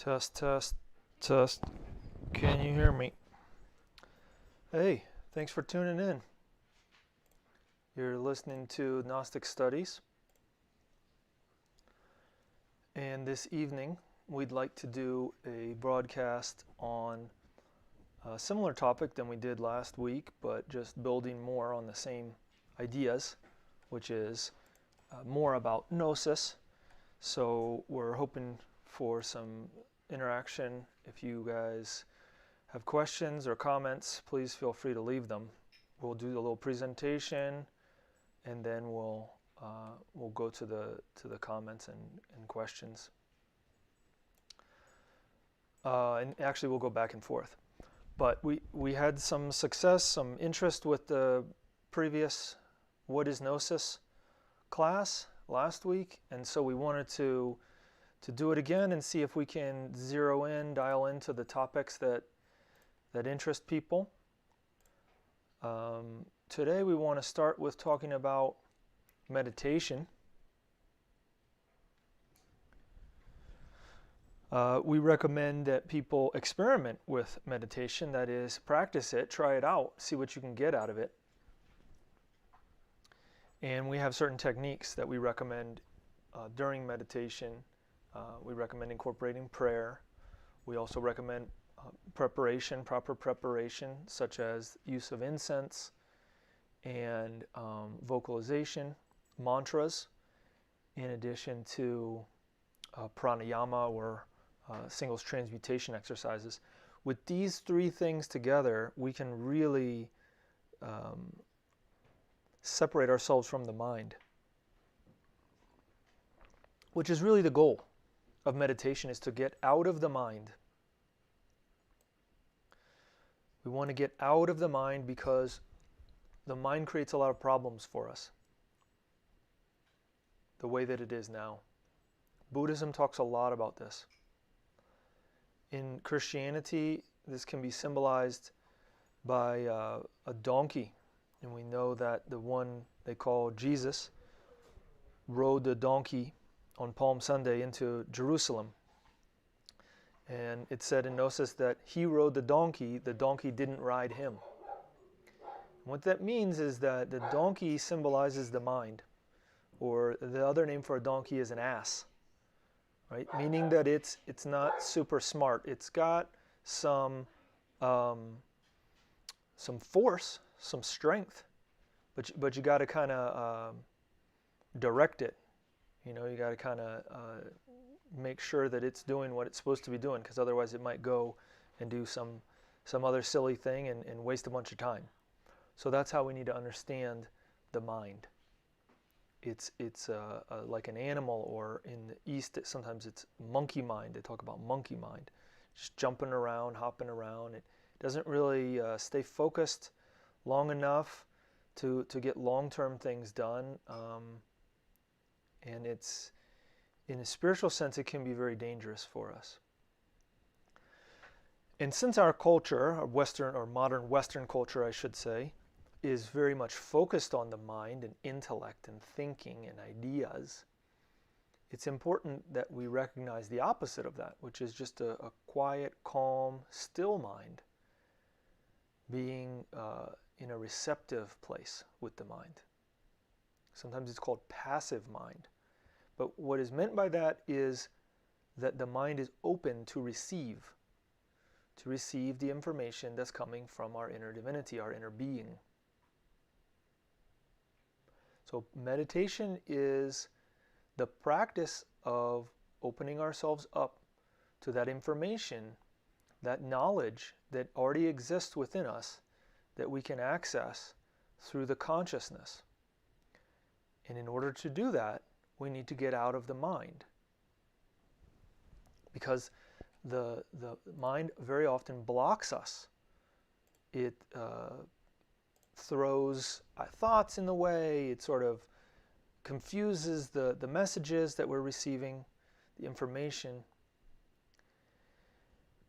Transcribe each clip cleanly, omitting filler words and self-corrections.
Test, test, test. Can you hear me? Hey, thanks for tuning in. You're listening to Gnostic Studies. And this evening, we'd like to do a broadcast on a similar topic than we did last week, but just building more on the same ideas, which is more about Gnosis. So we're hoping for some interaction. If you guys have questions or comments, please feel free to leave them. We'll do a little presentation, and then we'll go to the comments and questions. And actually, we'll go back and forth. But we had some success, some interest with the previous What is Gnosis class last week, and so we wanted to do it again and see if we can dial into the topics that interest people. Today we want to start with talking about meditation. We recommend that people experiment with meditation, that is, practice it, try it out, see what you can get out of it. And we have certain techniques that we recommend during meditation. We recommend incorporating prayer. We also recommend proper preparation, such as use of incense and vocalization, mantras, in addition to pranayama or singles transmutation exercises. With these three things together, we can really separate ourselves from the mind, which is really the goal of meditation, is to get out of the mind. We want to get out of the mind because the mind creates a lot of problems for us, the way that it is now. Buddhism talks a lot about this. In Christianity, this can be symbolized by a donkey. And we know that the one they call Jesus rode the donkey on Palm Sunday into Jerusalem. And it said in Gnosis that he rode the donkey didn't ride him. What that means is that the donkey symbolizes the mind, or the other name for a donkey is an ass, right? Meaning that it's not super smart. It's got some force, some strength, but you got to kind of direct it. You know, you got to kind of make sure that it's doing what it's supposed to be doing, because otherwise it might go and do some other silly thing and waste a bunch of time. So that's how we need to understand the mind. It's like an animal, or in the East sometimes it's monkey mind. They talk about monkey mind, just jumping around, hopping around. It doesn't really stay focused long enough to get long-term things done, and it's, in a spiritual sense, it can be very dangerous for us. And since our culture, our Western or modern Western culture, I should say, is very much focused on the mind and intellect and thinking and ideas, it's important that we recognize the opposite of that, which is just a quiet, calm, still mind, being in a receptive place with the mind. Sometimes it's called passive mind. But what is meant by that is that the mind is open to receive the information that's coming from our inner divinity, our inner being. So meditation is the practice of opening ourselves up to that information, that knowledge that already exists within us, that we can access through the consciousness. And in order to do that, we need to get out of the mind, because the mind very often blocks us. It throws our thoughts in the way. It sort of confuses the messages that we're receiving, the information.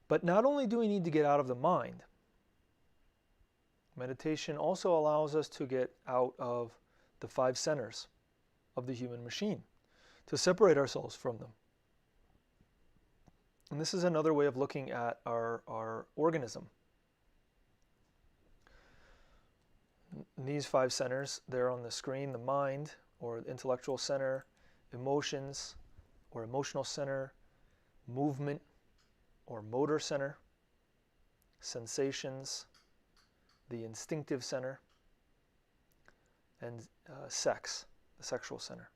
But not only do we need to get out of the mind, meditation also allows us to get out of the 5 centers of the human machine, to separate ourselves from them. And this is another way of looking at our organism. These 5 centers, they're on the screen: the mind, or the intellectual center; emotions, or emotional center; movement, or motor center; sensations, the instinctive center; and sex, the sexual center.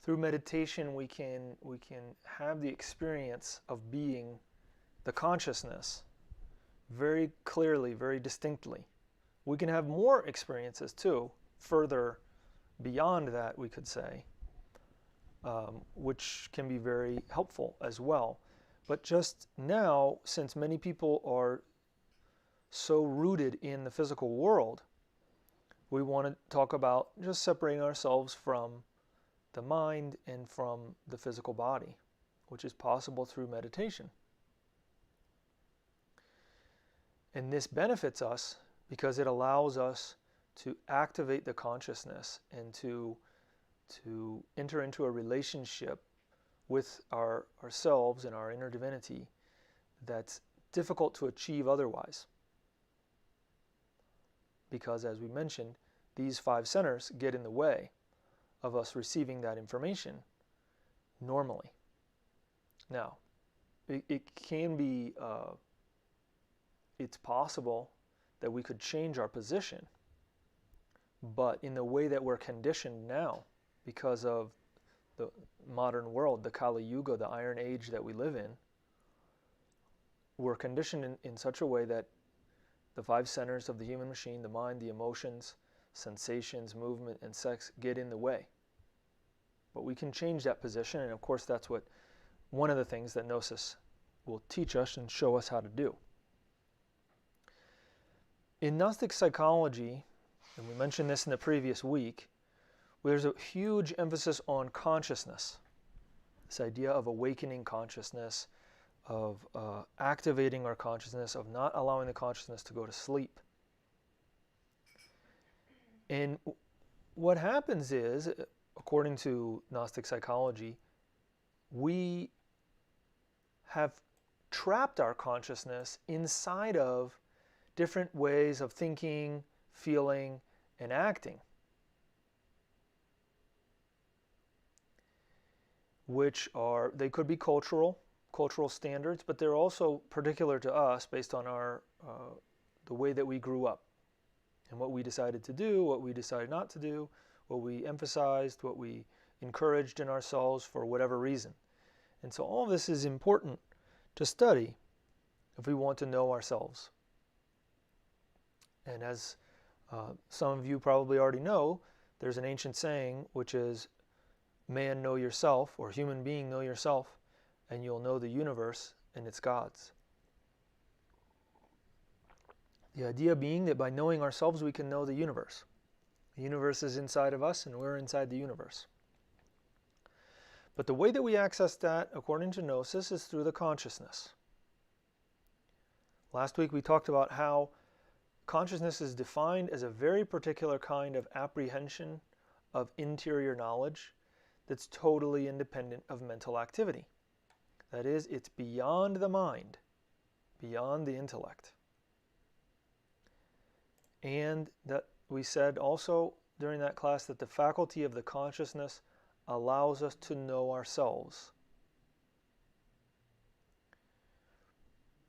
Through meditation, we can have the experience of being the consciousness very clearly, very distinctly. We can have more experiences too, further beyond that, we could say, which can be very helpful as well. But just now, since many people are so rooted in the physical world, we want to talk about just separating ourselves from the mind and from the physical body, which is possible through meditation. And this benefits us because it allows us to activate the consciousness and to enter into a relationship with ourselves and our inner divinity that's difficult to achieve otherwise. Because, as we mentioned, these 5 centers get in the way of us receiving that information normally. Now, it can be, it's possible that we could change our position, but in the way that we're conditioned now, because of the modern world, the Kali Yuga, the Iron Age that we live in, we're conditioned in such a way that the 5 centers of the human machine, the mind, the emotions, sensations, movement, and sex, get in the way. But we can change that position, and of course that's one of the things that Gnosis will teach us and show us how to do. In Gnostic psychology, and we mentioned this in the previous week, there's a huge emphasis on consciousness. This idea of awakening consciousness, of activating our consciousness, of not allowing the consciousness to go to sleep. And what happens is, according to Gnostic psychology, we have trapped our consciousness inside of different ways of thinking, feeling, and acting, which they could be cultural standards, but they're also particular to us based on the way that we grew up and what we decided to do, what we decided not to do, what we emphasized, what we encouraged in ourselves for whatever reason. And so all of this is important to study if we want to know ourselves. And as some of you probably already know, there's an ancient saying which is, "Man, know yourself," or human being, know yourself, and you'll know the universe and its gods. The idea being that by knowing ourselves, we can know the universe. The universe is inside of us, and we're inside the universe. But the way that we access that, according to Gnosis, is through the consciousness. Last week we talked about how consciousness is defined as a very particular kind of apprehension of interior knowledge that's totally independent of mental activity. That is, it's beyond the mind, beyond the intellect. And that we said also during that class that the faculty of the consciousness allows us to know ourselves.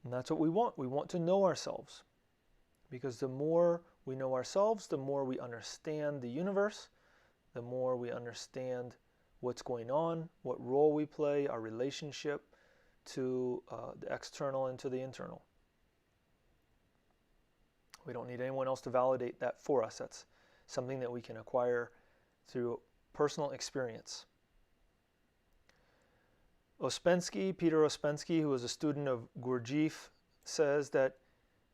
And that's what we want. We want to know ourselves. Because the more we know ourselves, the more we understand the universe, the more we understand what's going on, what role we play, our relationship to the external and to the internal. We don't need anyone else to validate that for us. That's something that we can acquire through personal experience. Peter Ouspensky, who was a student of Gurdjieff, says that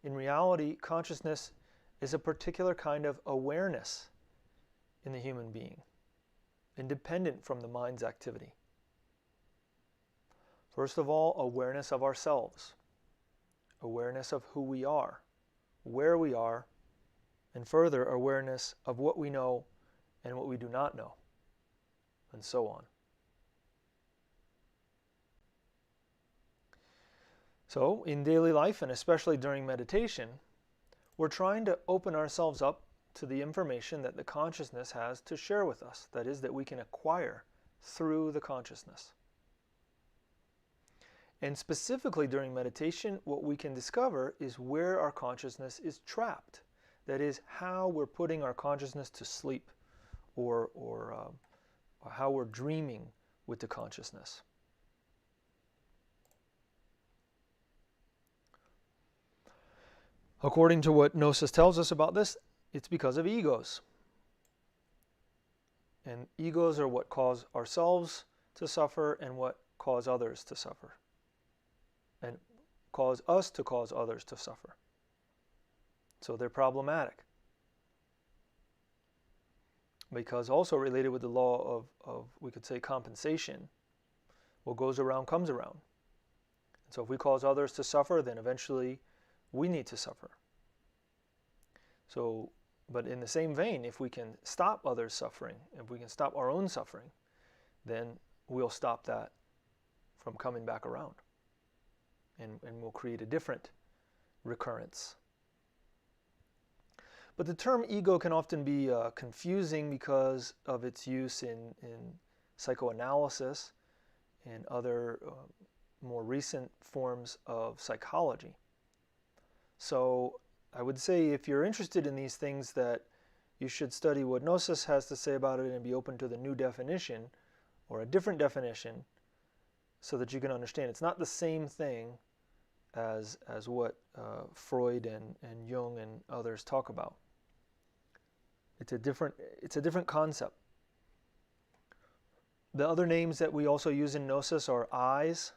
in reality, consciousness is a particular kind of awareness in the human being, independent from the mind's activity. First of all, awareness of ourselves, awareness of who we are, where we are, and further, awareness of what we know and what we do not know, and so on. So in daily life, and especially during meditation, we're trying to open ourselves up to the information that the consciousness has to share with us. That is, that we can acquire through the consciousness. And specifically during meditation, what we can discover is where our consciousness is trapped. That is, how we're putting our consciousness to sleep, or how we're dreaming with the consciousness. According to what Gnosis tells us about this, it's because of egos. And egos are what cause ourselves to suffer and what cause others to suffer. And cause us to cause others to suffer. So they're problematic. Because also related with the law of we could say, compensation, what goes around comes around. And so if we cause others to suffer, then eventually we need to suffer. So, but in the same vein, if we can stop others' suffering, if we can stop our own suffering, then we'll stop that from coming back around. And we'll create a different recurrence. But the term ego can often be confusing because of its use in psychoanalysis and other more recent forms of psychology. So I would say, if you're interested in these things, that you should study what Gnosis has to say about it and be open to the new definition or a different definition, so that you can understand it's not the same thing as what Freud and Jung and others talk about. It's a different concept. The other names that we also use in Gnosis are I's,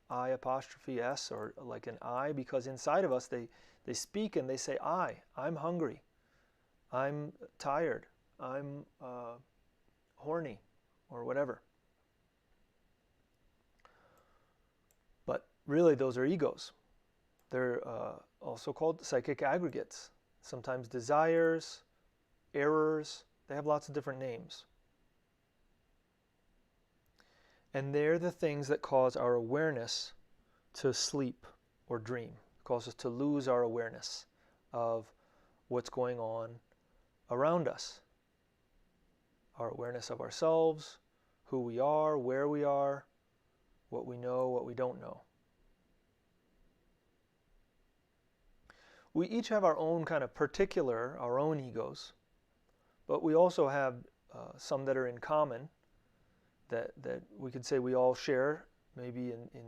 I apostrophe S, or like an I, because inside of us they speak and they say, I'm hungry, I'm tired, I'm horny, or whatever. But really those are egos. They're also called psychic aggregates, sometimes desires, errors. They have lots of different names. And they're the things that cause our awareness to sleep or dream, cause us to lose our awareness of what's going on around us. Our awareness of ourselves, who we are, where we are, what we know, what we don't know. We each have our own kind of particular, our own egos, but we also have some that are in common, that we could say we all share, maybe in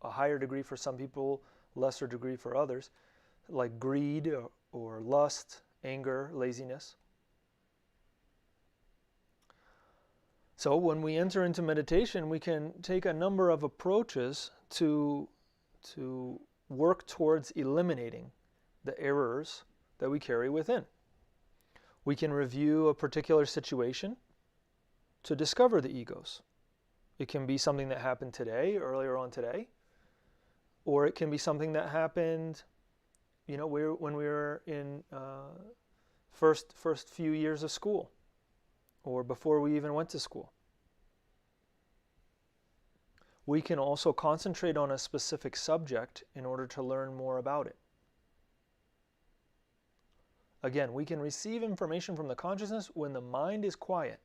a higher degree for some people, lesser degree for others, like greed or lust, anger, laziness. So when we enter into meditation, we can take a number of approaches to work towards eliminating the errors that we carry within. We can review a particular situation to discover the egos. It can be something that happened today, earlier on today, or it can be something that happened, when we were in first few years of school, or before we even went to school. We can also concentrate on a specific subject in order to learn more about it. Again, we can receive information from the consciousness when the mind is quiet.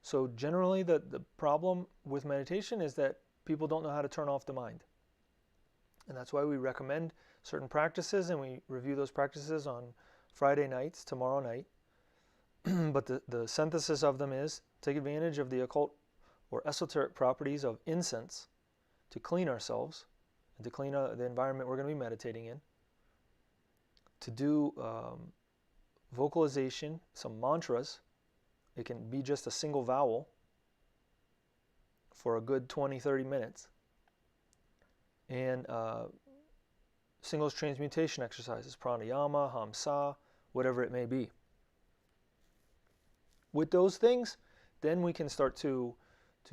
So generally the problem with meditation is that people don't know how to turn off the mind. And that's why we recommend certain practices, and we review those practices on Friday nights, tomorrow night. But the synthesis of them is take advantage of the occult or esoteric properties of incense to clean ourselves and to clean the environment we're going to be meditating in. To do vocalization, some mantras. It can be just a single vowel for a good 20-30 minutes. And singles transmutation exercises, pranayama, hamsa, whatever it may be. With those things, then we can start to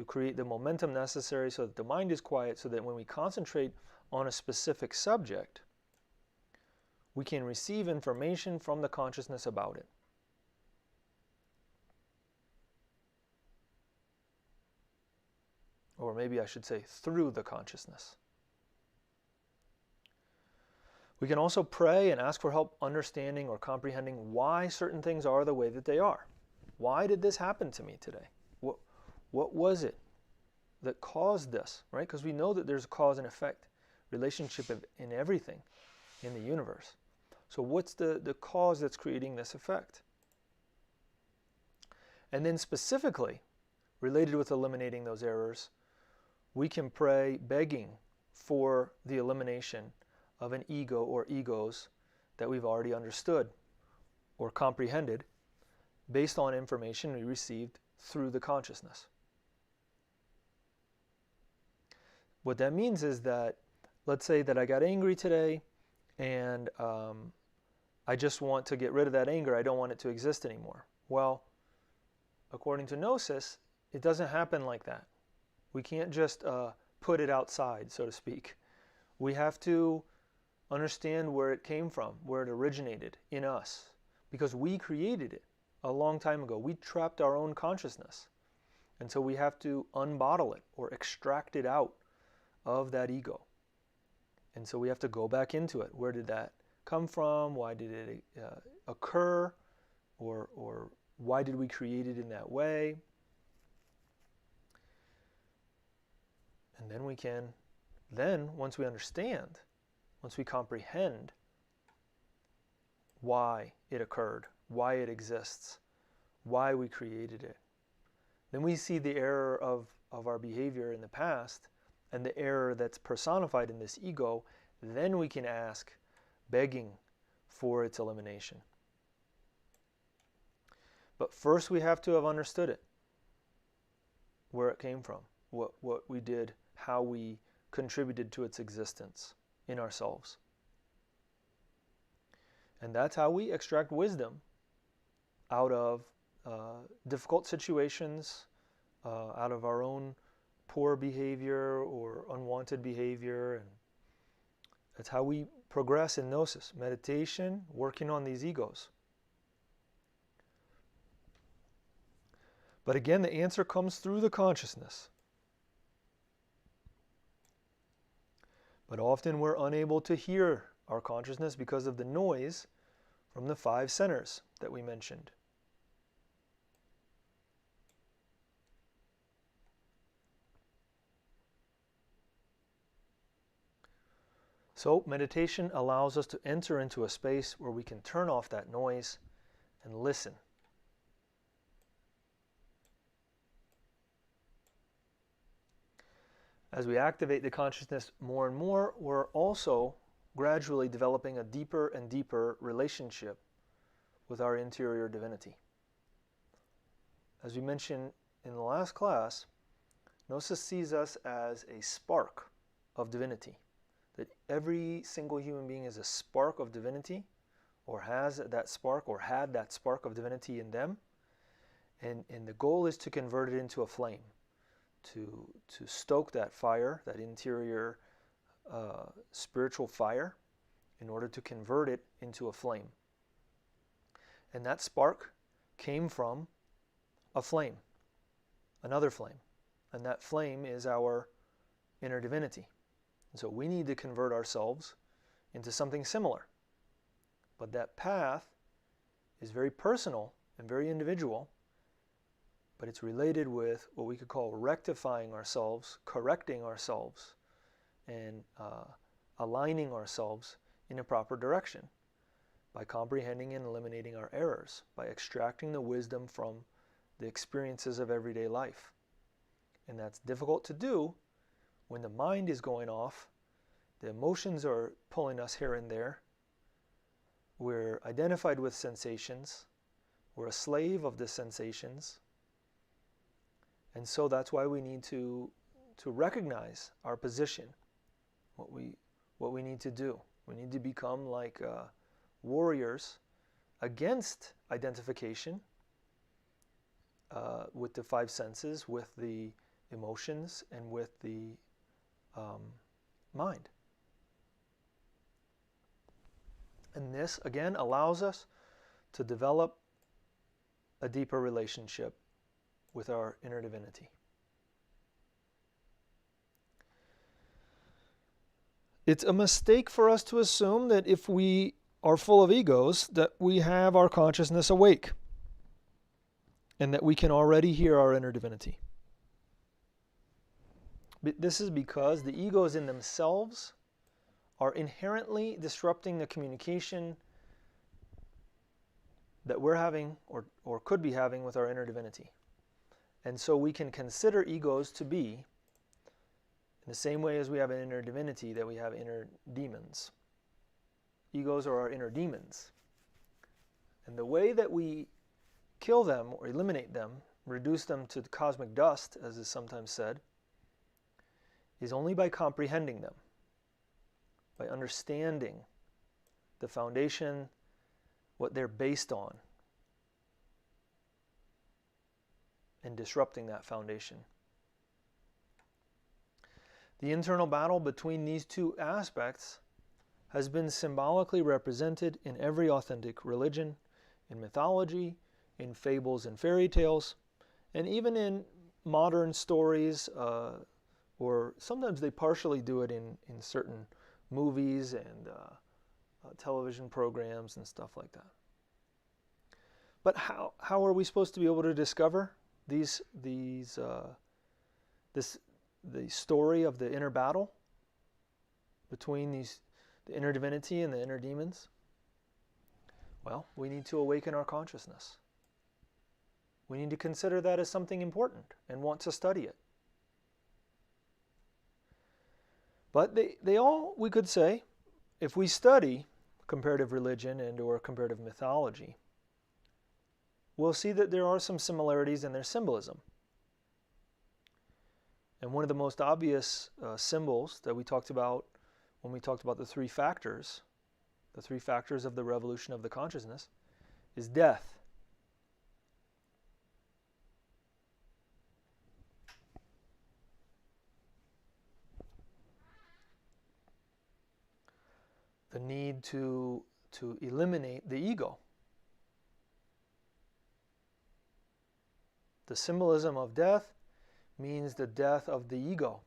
create the momentum necessary so that the mind is quiet, so that when we concentrate on a specific subject, we can receive information from the consciousness about it. Or maybe I should say through the consciousness. We can also pray and ask for help understanding or comprehending why certain things are the way that they are. Why did this happen to me today? What was it that caused this, right? Because we know that there's a cause and effect relationship in everything in the universe. So what's the cause that's creating this effect? And then specifically, related with eliminating those errors, we can pray begging for the elimination of an ego or egos that we've already understood or comprehended based on information we received through the consciousness. What that means is that, let's say that I got angry today and I just want to get rid of that anger. I don't want it to exist anymore. Well, according to Gnosis, it doesn't happen like that. We can't just put it outside, so to speak. We have to understand where it came from, where it originated in us, because we created it a long time ago. We trapped our own consciousness. And so we have to unbottle it or extract it out of that ego. And so we have to go back into it. Where did that come from? Why did it occur? Or why did we create it in that way? And then we can, once we understand, once we comprehend why it occurred, why it exists, why we created it, then we see the error of our behavior in the past and the error that's personified in this ego. Then we can ask, begging for its elimination. But first we have to have understood it, where it came from, what we did, how we contributed to its existence in ourselves. And that's how we extract wisdom out of difficult situations, out of our own poor behavior or unwanted behavior. And that's how we progress in Gnosis, meditation, working on these egos. But again, the answer comes through the consciousness. But often we're unable to hear our consciousness because of the noise from the 5 centers that we mentioned. So meditation allows us to enter into a space where we can turn off that noise and listen. As we activate the consciousness more and more, we're also gradually developing a deeper and deeper relationship with our interior divinity. As we mentioned in the last class, Gnosis sees us as a spark of divinity. That every single human being is a spark of divinity, or has that spark, or had that spark of divinity in them. And the goal is to convert it into a flame, to stoke that fire, that interior spiritual fire, in order to convert it into a flame. And that spark came from a flame, another flame. And that flame is our inner divinity. And so we need to convert ourselves into something similar. But that path is very personal and very individual, but it's related with what we could call rectifying ourselves, correcting ourselves, and aligning ourselves in a proper direction by comprehending and eliminating our errors, by extracting the wisdom from the experiences of everyday life. And that's difficult to do when the mind is going off, the emotions are pulling us here and there. We're identified with sensations. We're a slave of the sensations. And so that's why we need to recognize our position, what we need to do. We need to become like warriors against identification with the 5 senses, with the emotions, and with the mind. And this, again, allows us to develop a deeper relationship with our inner divinity. It's a mistake for us to assume that if we are full of egos, that we have our consciousness awake and that we can already hear our inner divinity. But this is because the egos in themselves are inherently disrupting the communication that we're having or could be having with our inner divinity. And so we can consider egos to be, in the same way as we have an inner divinity, that we have inner demons. Egos are our inner demons. And the way that we kill them or eliminate them, reduce them to cosmic dust, as is sometimes said, is only by comprehending them, by understanding the foundation, what they're based on, and disrupting that foundation. The internal battle between these two aspects has been symbolically represented in every authentic religion, in mythology, in fables and fairy tales, and even in modern stories, or sometimes they partially do it in certain movies and television programs and stuff like that. But how are we supposed to be able to discover the story of the inner battle between the inner divinity and the inner demons? Well, we need to awaken our consciousness. We need to consider that as something important and want to study it. But they all, we could say, if we study comparative religion and or comparative mythology, we'll see that there are some similarities in their symbolism. And one of the most obvious symbols that we talked about when we talked about the three factors of the revolution of the consciousness, is death. The need to eliminate the ego. The symbolism of death means the death of the ego,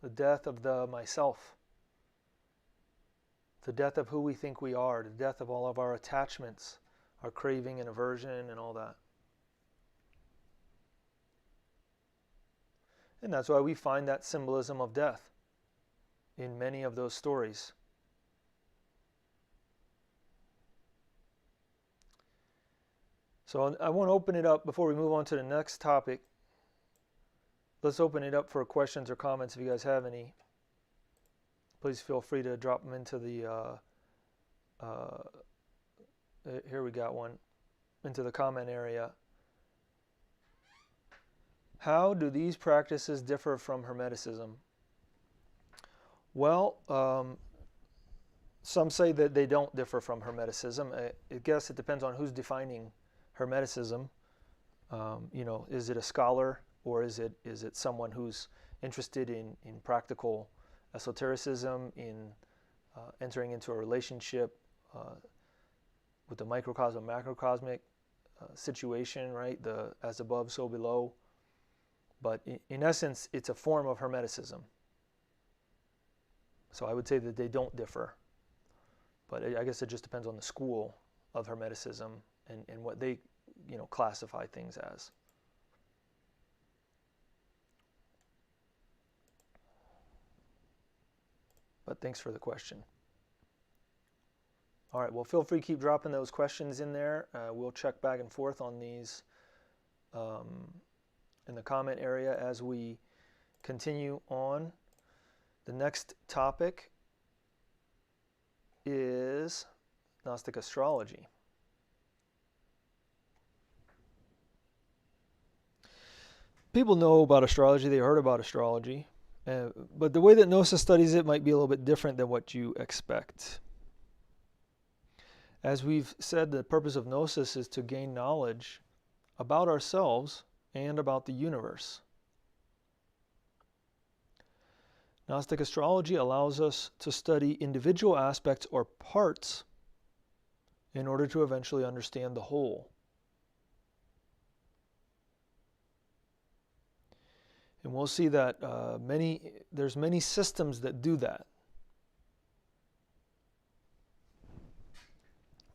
the death of the myself, the death of who we think we are, the death of all of our attachments, our craving and aversion and all that. And that's why we find that symbolism of death in many of those stories. So I want to open it up before we move on to the next topic. Let's open it up for questions or comments if you guys have any. Please feel free to drop them into the, here we got one, into the comment area. How do these practices differ from Hermeticism? Well, some say that they don't differ from Hermeticism. I guess it depends on who's defining Hermeticism. Is it a scholar or is it someone who's interested in practical esotericism, in entering into a relationship with the microcosm, macrocosmic situation, right? The as above, so below. But in essence, it's a form of Hermeticism. So I would say that they don't differ. But I guess it just depends on the school of Hermeticism and what they, classify things as. But thanks for the question. All right, well, feel free to keep dropping those questions in there. We'll check back and forth on these in the comment area as we continue on. The next topic is Gnostic Astrology. People know about astrology, they heard about astrology, but the way that Gnosis studies it might be a little bit different than what you expect. As we've said, the purpose of Gnosis is to gain knowledge about ourselves and about the universe. Gnostic astrology allows us to study individual aspects or parts in order to eventually understand the whole. And we'll see that there's many systems that do that.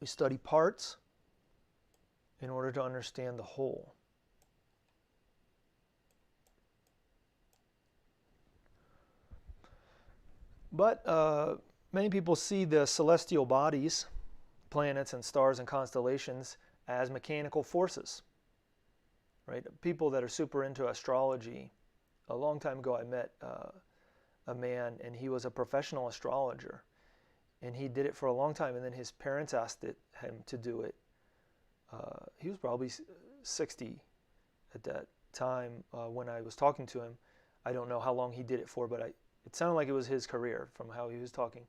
We study parts in order to understand the whole. But many people see the celestial bodies, planets and stars and constellations, as mechanical forces. Right? People that are super into astrology. A long time ago I met a man, and he was a professional astrologer. And he did it for a long time, and then his parents asked him to do it. He was probably 60 at that time when I was talking to him. I don't know how long he did it for, but it sounded like it was his career from how he was talking.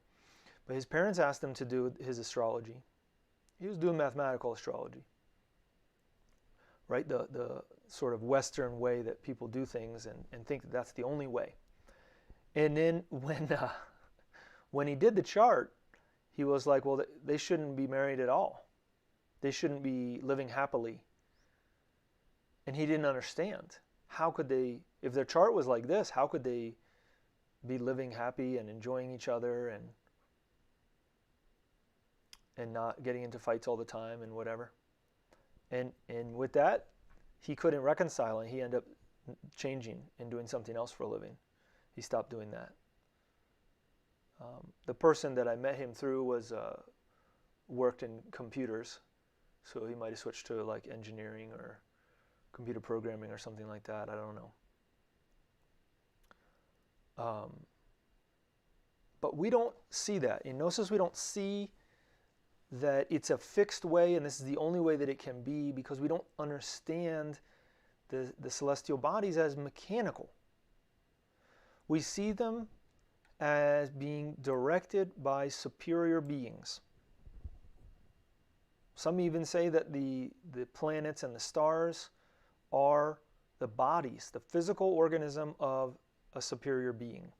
But his parents asked him to do his astrology. He was doing mathematical astrology. Right? The sort of Western way that people do things and think that that's the only way. And then when he did the chart, he was like, well, they shouldn't be married at all. They shouldn't be living happily. And he didn't understand. How could they, if their chart was like this, how could they be living happy and enjoying each other and not getting into fights all the time and whatever? And with that, he couldn't reconcile, and he ended up changing and doing something else for a living. He stopped doing that. The person that I met him through was worked in computers, so he might have switched to like engineering or computer programming or something like that. I don't know. But we don't see that. In Gnosis, we don't see that it's a fixed way and this is the only way that it can be, because we don't understand the celestial bodies as mechanical. We see them as being directed by superior beings. Some even say that the planets and the stars are the bodies, the physical organism of a superior being.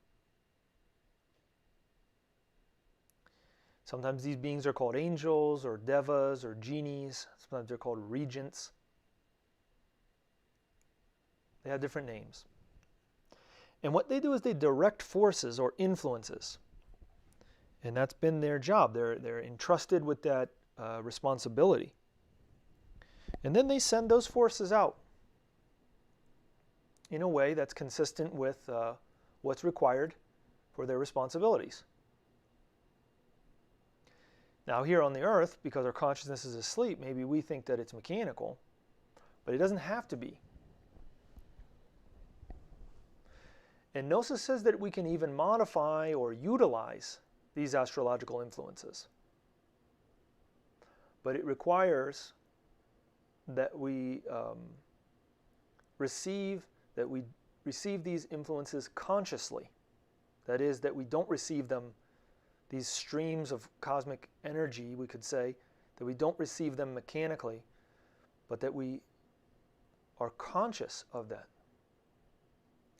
Sometimes these beings are called angels or devas or genies. Sometimes they're called regents. They have different names. And what they do is they direct forces or influences. And that's been their job. They're entrusted with that responsibility. And then they send those forces out in a way that's consistent with what's required for their responsibilities. Now here on the earth, because our consciousness is asleep, maybe we think that it's mechanical, but it doesn't have to be. And Gnosis says that we can even modify or utilize these astrological influences. But it requires that we receive these influences consciously. That is, that we don't receive them, these streams of cosmic energy, we could say, that we don't receive them mechanically, but that we are conscious of that.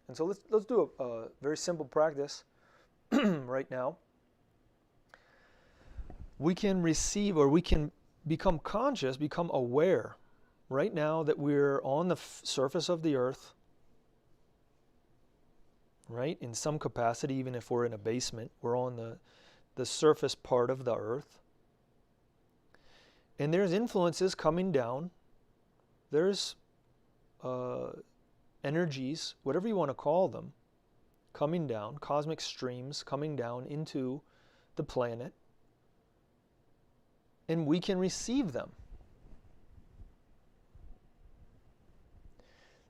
And so let's do a very simple practice right now. We can receive, or we can become conscious, become aware right now that we're on the surface of the earth, right? In some capacity, even if we're in a basement, we're on the surface part of the earth. And there's influences coming down. There's energies, whatever you want to call them, coming down, cosmic streams coming down into the planet. And we can receive them.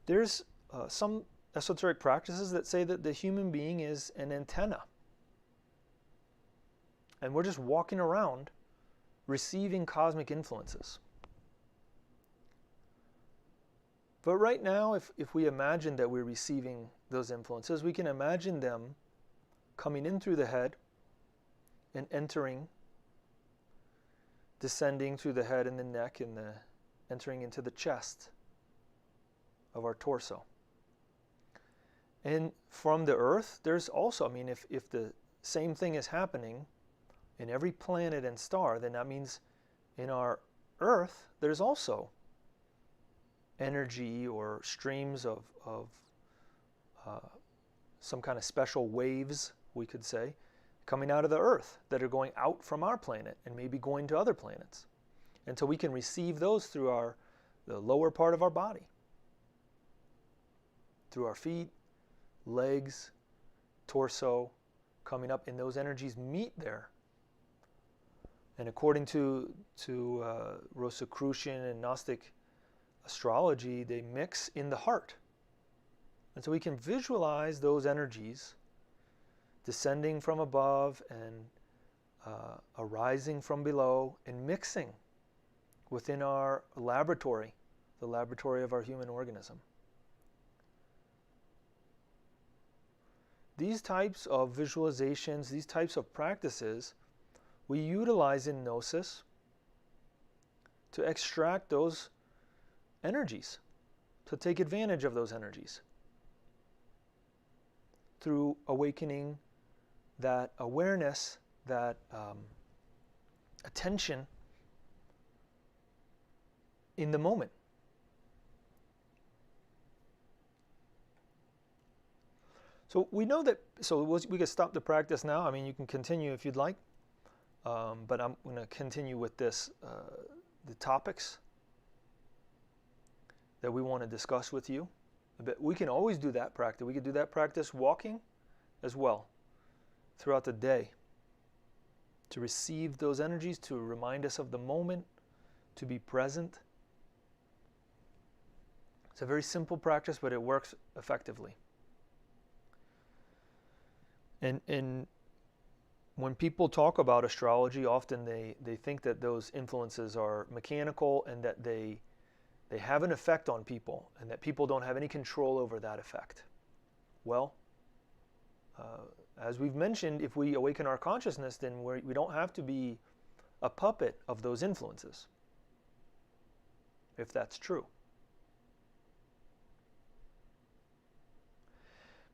There's some esoteric practices that say that the human being is an antenna. And we're just walking around receiving cosmic influences. But right now, if we imagine that we're receiving those influences, we can imagine them coming in through the head and descending through the head and the neck and entering into the chest of our torso. And from the earth, there's also, if the same thing is happening in every planet and star, then that means in our earth, there's also energy or streams of some kind of special waves, we could say, coming out of the earth that are going out from our planet and maybe going to other planets. And so we can receive those through the lower part of our body, through our feet, legs, torso, coming up, and those energies meet there. And according to Rosicrucian and Gnostic astrology, they mix in the heart. And so we can visualize those energies descending from above and arising from below and mixing within our laboratory, the laboratory of our human organism. These types of visualizations, these types of practices, we utilize in Gnosis to extract those energies, to take advantage of those energies through awakening that awareness, that attention in the moment. So we know that, so we can stop the practice now. I mean, you can continue if you'd like, but I'm going to continue with this, the topics that we want to discuss with you. But we can always do that practice. We could do that practice walking as well throughout the day to receive those energies, to remind us of the moment, to be present. It's a very simple practice, but it works effectively. And when people talk about astrology, often they think that those influences are mechanical and that they have an effect on people and that people don't have any control over that effect. Well, as we've mentioned, if we awaken our consciousness, then we don't have to be a puppet of those influences, if that's true.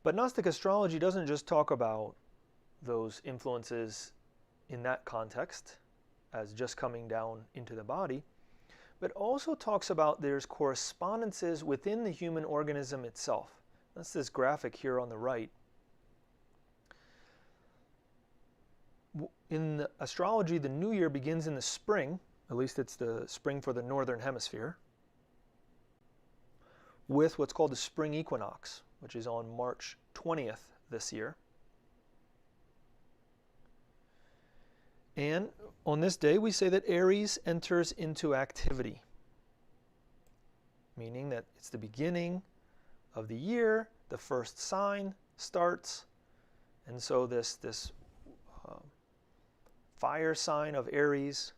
But Gnostic astrology doesn't just talk about those influences in that context as just coming down into the body, but also talks about there's correspondences within the human organism itself. That's this graphic here on the right. In astrology, the new year begins in the spring, at least it's the spring for the northern hemisphere, with what's called the spring equinox, which is on March 20th this year. And on this day, we say that Aries enters into activity, meaning that it's the beginning of the year, the first sign starts, and so this fire sign of Aries,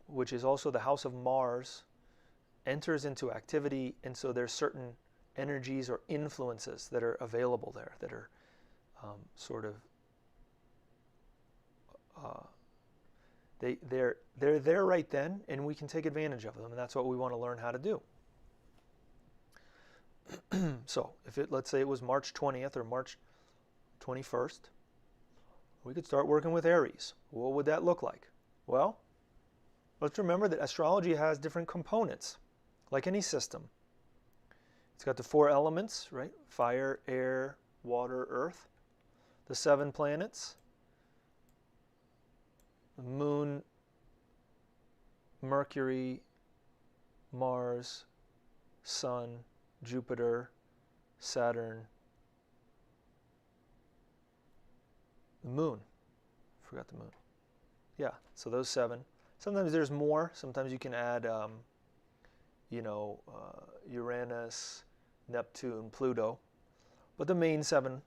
which is also the house of Mars, enters into activity, and so there's certain energies or influences that are available there, that are they're there right then, and we can take advantage of them, and that's what we want to learn how to do. So let's say it was March 20th or March 21st, we could start working with Aries. What would that look like? Well, let's remember that astrology has different components, like any system. It's got the 4 elements, right? Fire, air, water, earth. The 7 planets. The Moon, Mercury, Mars, Sun, Jupiter, Saturn, the Moon. Forgot the Moon. Yeah, so those 7. Sometimes there's more. Sometimes you can add, Uranus, Neptune, Pluto. But the main 7.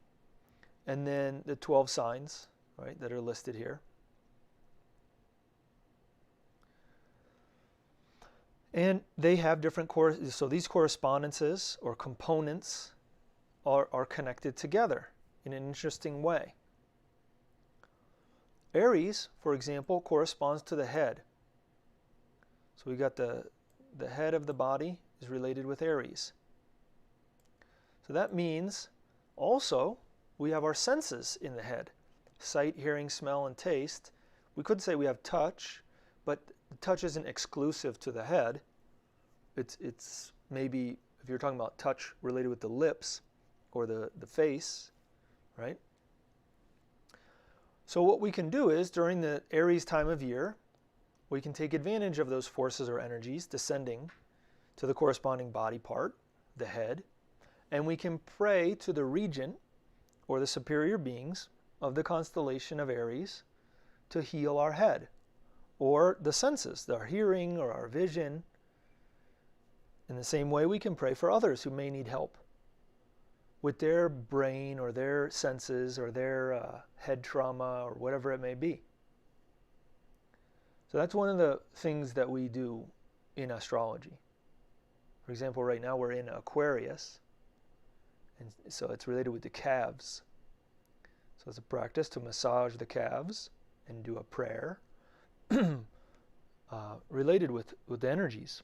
And then the 12 signs, right, that are listed here. And they have different, so these correspondences or components are connected together in an interesting way. Aries, for example, corresponds to the head. So we got the head of the body is related with Aries. So that means also we have our senses in the head. Sight, hearing, smell, and taste. We could say we have touch, but touch isn't exclusive to the head. It's maybe, if you're talking about touch related with the lips or the face, right? So what we can do is, during the Aries time of year, we can take advantage of those forces or energies descending to the corresponding body part, the head, and we can pray to the regent or the superior beings of the constellation of Aries to heal our head or the senses, our hearing or our vision. In the same way, we can pray for others who may need help with their brain or their senses or their head trauma or whatever it may be. So that's one of the things that we do in astrology. For example, right now we're in Aquarius, and so it's related with the calves. So it's a practice to massage the calves and do a prayer related with the energies,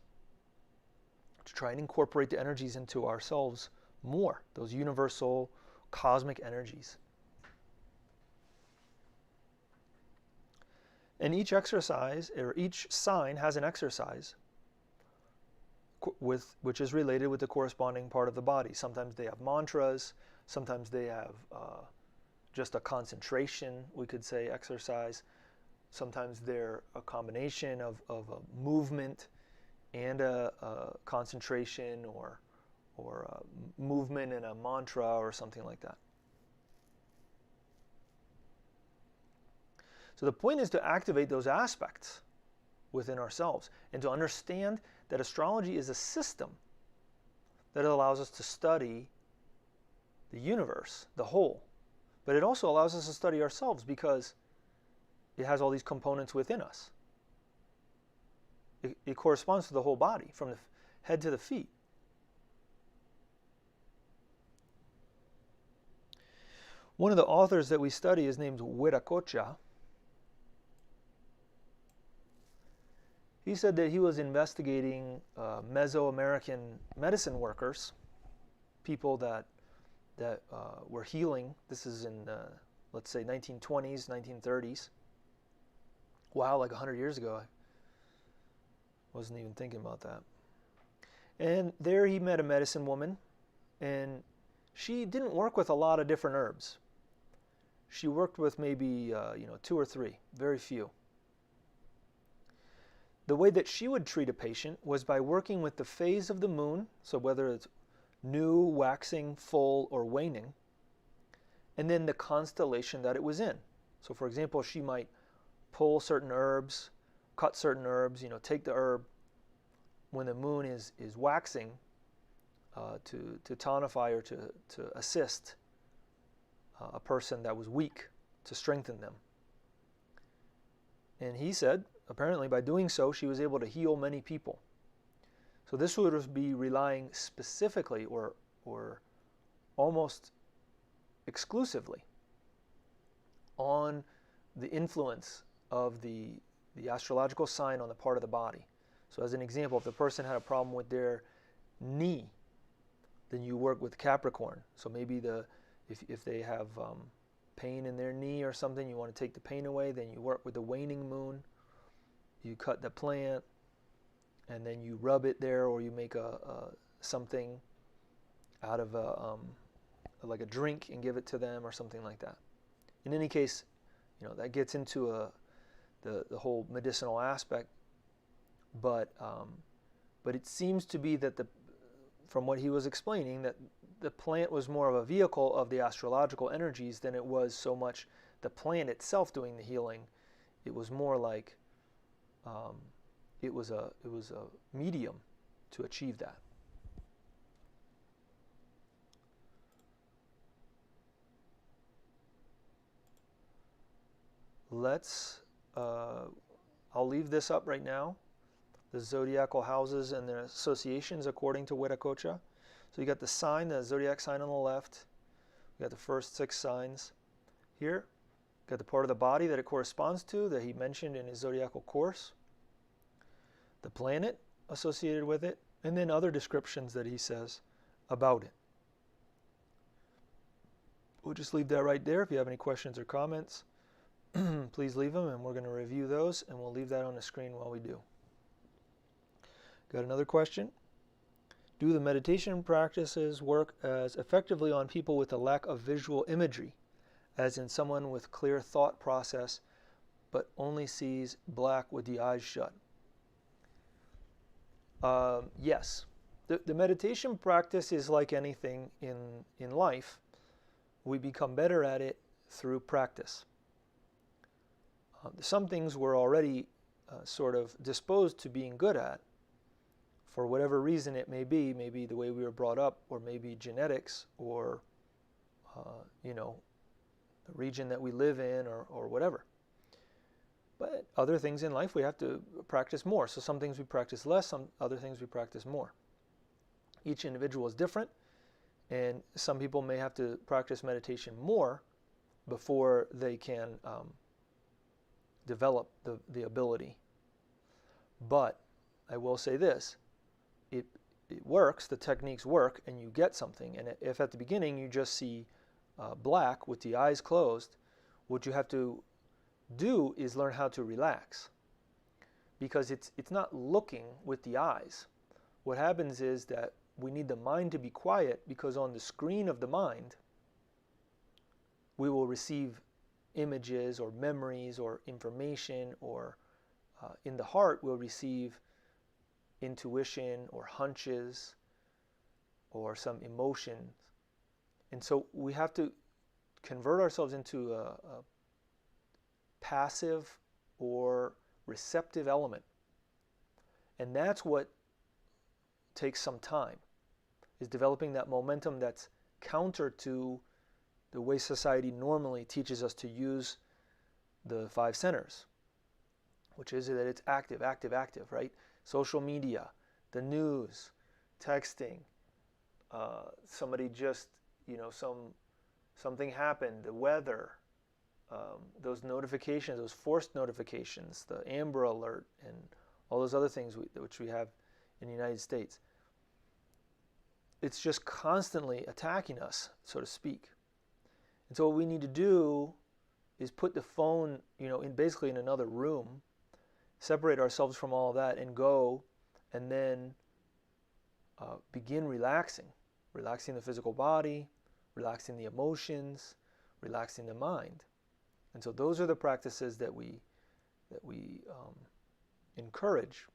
to try and incorporate the energies into ourselves more, those universal cosmic energies. And each exercise, or each sign has an exercise which is related with the corresponding part of the body. Sometimes they have mantras, sometimes they have just a concentration, we could say, exercise. Sometimes they're a combination of a movement and a concentration, or a movement and a mantra or something like that. So the point is to activate those aspects within ourselves and to understand that astrology is a system that allows us to study the universe, the whole. But it also allows us to study ourselves because it has all these components within us. It corresponds to the whole body, from the head to the feet. One of the authors that we study is named Whatacocha. He said that he was investigating Mesoamerican medicine workers, people that were healing. This is in, let's say, 1920s, 1930s. Wow, like 100 years ago. I wasn't even thinking about that. And there he met a medicine woman, and she didn't work with a lot of different herbs. She worked with maybe 2 or 3, very few. The way that she would treat a patient was by working with the phase of the moon, so whether it's new, waxing, full, or waning, and then the constellation that it was in. So for example, she might pull certain herbs, cut certain herbs, take the herb when the moon is waxing to tonify or to assist a person that was weak, to strengthen them. And he said, apparently by doing so, she was able to heal many people. So this would be relying specifically or almost exclusively on the influence of the astrological sign on the part of the body. So as an example, if the person had a problem with their knee, then you work with Capricorn. So maybe if they have pain in their knee or something, you want to take the pain away, then you work with the waning moon. You cut the plant, and then you rub it there, or you make something out of like a drink and give it to them, or something like that. In any case, that gets into the whole medicinal aspect. But it seems to be that from what he was explaining, that the plant was more of a vehicle of the astrological energies than it was so much the plant itself doing the healing. It was more like it was a medium to achieve that. I'll leave this up right now. The zodiacal houses and their associations according to Whatacocha. So you got the sign, the zodiac sign on the left. You got the first 6 signs here. You got the part of the body that it corresponds to that he mentioned in his zodiacal course. The planet associated with it, and then other descriptions that he says about it. We'll just leave that right there. If you have any questions or comments, please leave them, and we're going to review those, and we'll leave that on the screen while we do. Got another question? Do the meditation practices work as effectively on people with a lack of visual imagery, as in someone with clear thought process but only sees black with the eyes shut. Yes, the meditation practice is like anything in life. We become better at it through practice. Some things we're already sort of disposed to being good at, for whatever reason it may be the way we were brought up, or maybe genetics, or the region that we live in, or whatever. But other things in life we have to practice more. So some things we practice less, some other things we practice more. Each individual is different, and some people may have to practice meditation more before they can develop the ability. But I will say this, it works, the techniques work, and you get something. And if at the beginning you just see black with the eyes closed, what you have to do is learn how to relax, because it's not looking with the eyes. What happens is that we need the mind to be quiet, because on the screen of the mind we will receive images or memories or information, or in the heart we'll receive intuition or hunches or some emotions. And so we have to convert ourselves into a passive or receptive element. And that's what takes some time, is developing that momentum that's counter to the way society normally teaches us to use the five centers, which is that it's active, active, active, right? Social media, the news, texting, somebody just, something happened, the weather, those notifications, those forced notifications, the Amber Alert, and all those other things which we have in the United States. It's just constantly attacking us, so to speak. And so what we need to do is put the phone, basically in another room, separate ourselves from all of that, and go and then begin relaxing the physical body, relaxing the emotions, relaxing the mind. And so those are the practices that we encourage.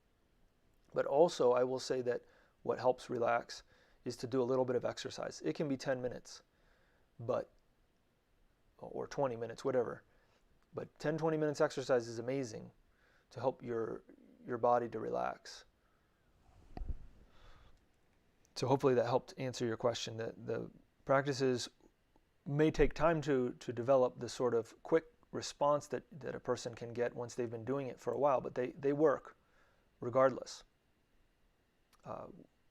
But also, I will say that what helps relax is to do a little bit of exercise. It can be 10 minutes, or 20 minutes, whatever. But 10, 20 minutes exercise is amazing to help your body to relax. So hopefully that helped answer your question. That the practices may take time to develop the sort of quick response that a person can get once they've been doing it for a while, but they work regardless.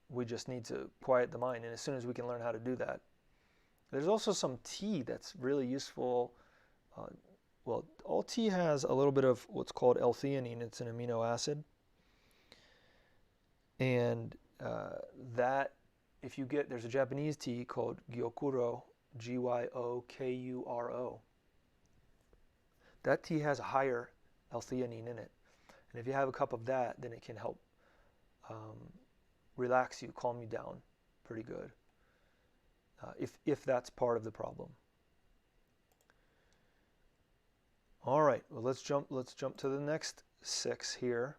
We just need to quiet the mind, and as soon as we can learn how to do that. There's also some tea that's really useful. Well, all tea has a little bit of what's called L-theanine. It's an amino acid. And that, if you get, there's a Japanese tea called Gyokuro, Gyokuro. That tea has a higher L-theanine in it. And if you have a cup of that, then it can help relax you, calm you down pretty good, if that's part of the problem. All right, well, let's jump to the next 6 here.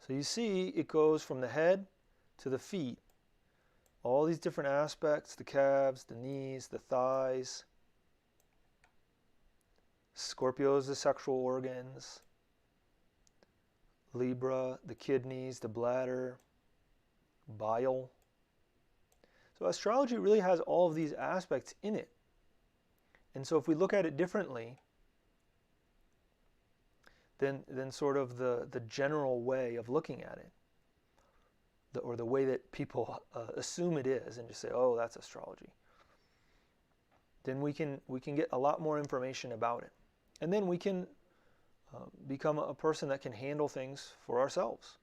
So you see it goes from the head to the feet. All these different aspects, the calves, the knees, the thighs. Scorpio is the sexual organs. Libra, the kidneys, the bladder, bile. So astrology really has all of these aspects in it. And so if we look at it differently, then sort of the general way of looking at it, or the way that people assume it is, and just say, oh, that's astrology, then we can get a lot more information about it. And then we can become a person that can handle things for ourselves.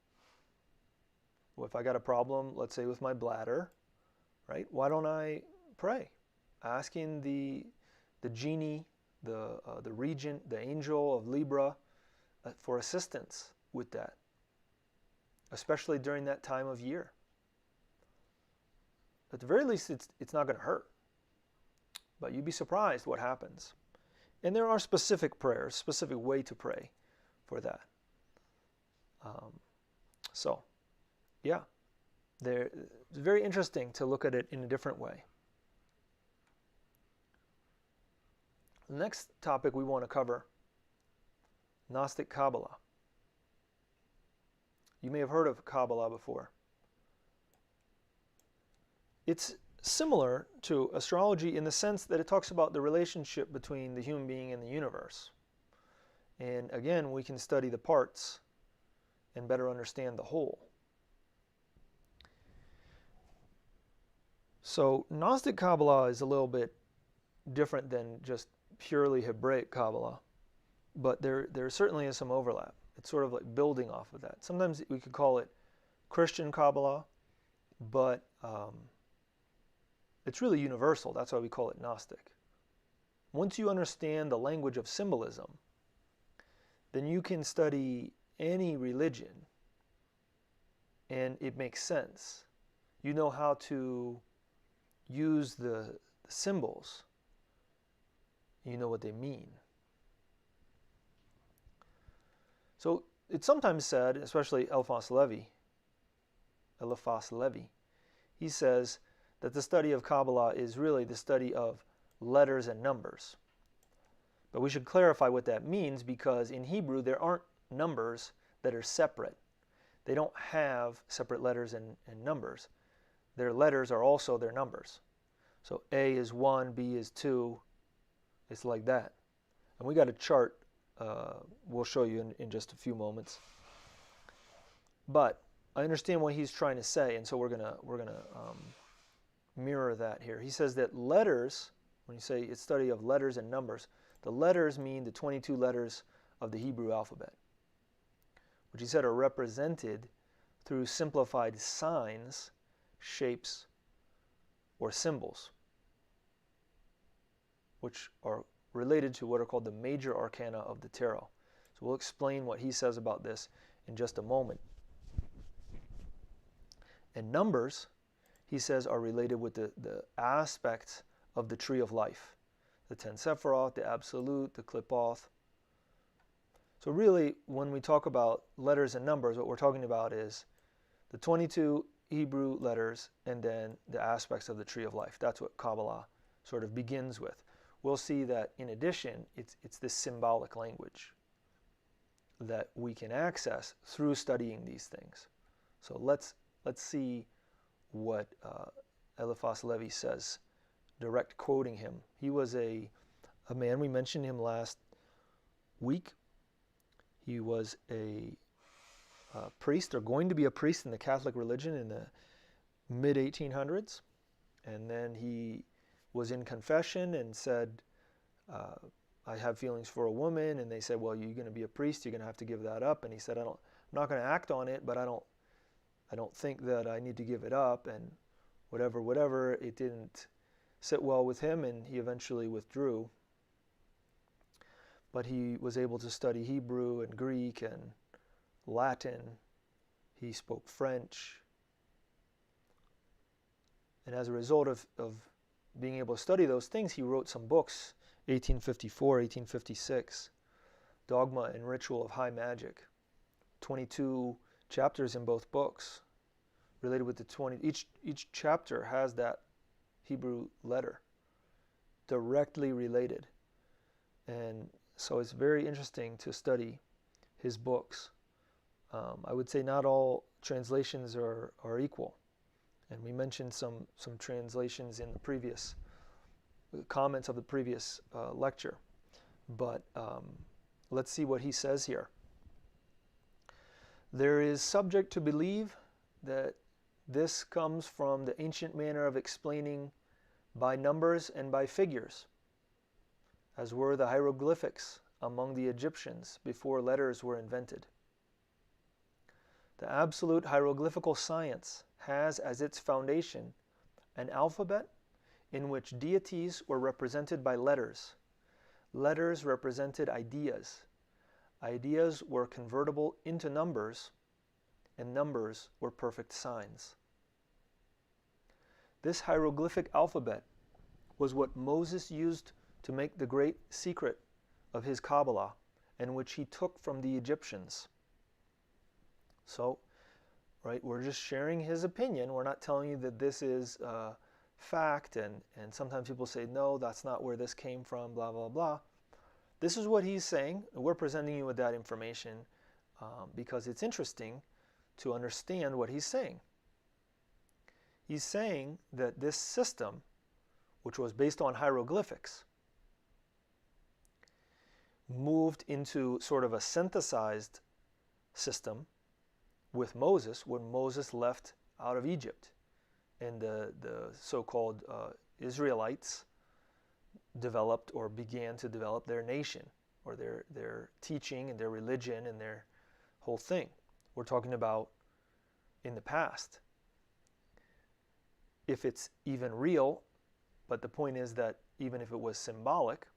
Well, if I got a problem, let's say with my bladder, right? Why don't I pray, asking the genie, the regent, the angel of Libra, for assistance with that, especially during that time of year. at the very least, it's not going to hurt. But you'd be surprised what happens. And there are specific prayers, specific way to pray for that. So, yeah, it's very interesting to look at it in a different way. The next topic we want to cover, Gnostic Kabbalah. You may have heard of Kabbalah before. It's similar to astrology in the sense that it talks about the relationship between the human being and the universe. And again, we can study the parts and better understand the whole. So Gnostic Kabbalah is a little bit different than just purely Hebraic Kabbalah, but there certainly is some overlap. It's sort of like building off of that. Sometimes we could call it Christian Kabbalah, but it's really universal. That's why we call it Gnostic. Once you understand the language of symbolism, then you can study any religion and it makes sense. You know how to use the symbols. You know what they mean. So it's sometimes said, especially Eliphas Levi, he says that the study of Kabbalah is really the study of letters and numbers. But we should clarify what that means, because in Hebrew there aren't numbers that are separate. They don't have separate letters and numbers. Their letters are also their numbers. So A is 1, B is 2. It's like that. And we got a chart we'll show you in just a few moments. But I understand what he's trying to say, and so we're gonna mirror that here. He says that letters, when you say it's study of letters and numbers, the letters mean the 22 letters of the Hebrew alphabet, which he said are represented through simplified signs, shapes, or symbols, which are related to what are called the major arcana of the tarot. So we'll explain what he says about this in just a moment. And numbers, he says, are related with the aspects of the tree of life. The 10 Sephiroth, the Absolute, the Qliphoth. So really, when we talk about letters and numbers, what we're talking about is the 22 Hebrew letters and then the aspects of the tree of life. That's what Kabbalah sort of begins with. We'll see that in addition, it's this symbolic language that we can access through studying these things. So let's see what Eliphas Levi says, direct quoting him. He was a man, we mentioned him last week. He was a priest, or going to be a priest in the Catholic religion in the mid-1800s. And then he was in confession and said, I have feelings for a woman. And they said, well, you're going to be a priest, you're going to have to give that up. And he said, I'm not going to act on it, but I don't think that I need to give it up. And whatever, it didn't sit well with him, and he eventually withdrew. But he was able to study Hebrew and Greek and Latin. He spoke French. And as a result of being able to study those things, he wrote some books, 1854, 1856, Dogma and Ritual of High Magic, 22 chapters in both books, related with the 20. Each chapter has that Hebrew letter, directly related. And so it's very interesting to study his books. I would say not all translations are equal. And we mentioned some translations in the previous comments of the previous lecture. But let's see what he says here. There is subject to believe that this comes from the ancient manner of explaining by numbers and by figures, as were the hieroglyphics among the Egyptians before letters were invented. The absolute hieroglyphical science has as its foundation an alphabet in which deities were represented by letters. Letters represented ideas. Ideas were convertible into numbers, and numbers were perfect signs. This hieroglyphic alphabet was what Moses used to make the great secret of his Kabbalah, and which he took from the Egyptians. So, right, we're just sharing his opinion. We're not telling you that this is fact, and sometimes people say, no, that's not where this came from, blah, blah, blah. This is what he's saying. We're presenting you with that information because it's interesting to understand what he's saying. He's saying that this system, which was based on hieroglyphics, moved into sort of a synthesized system with Moses when Moses left out of Egypt, and the so-called Israelites developed or began to develop their nation, or their teaching and their religion and their whole thing. We're talking about in the past. If it's even real, but the point is that even if it was symbolic,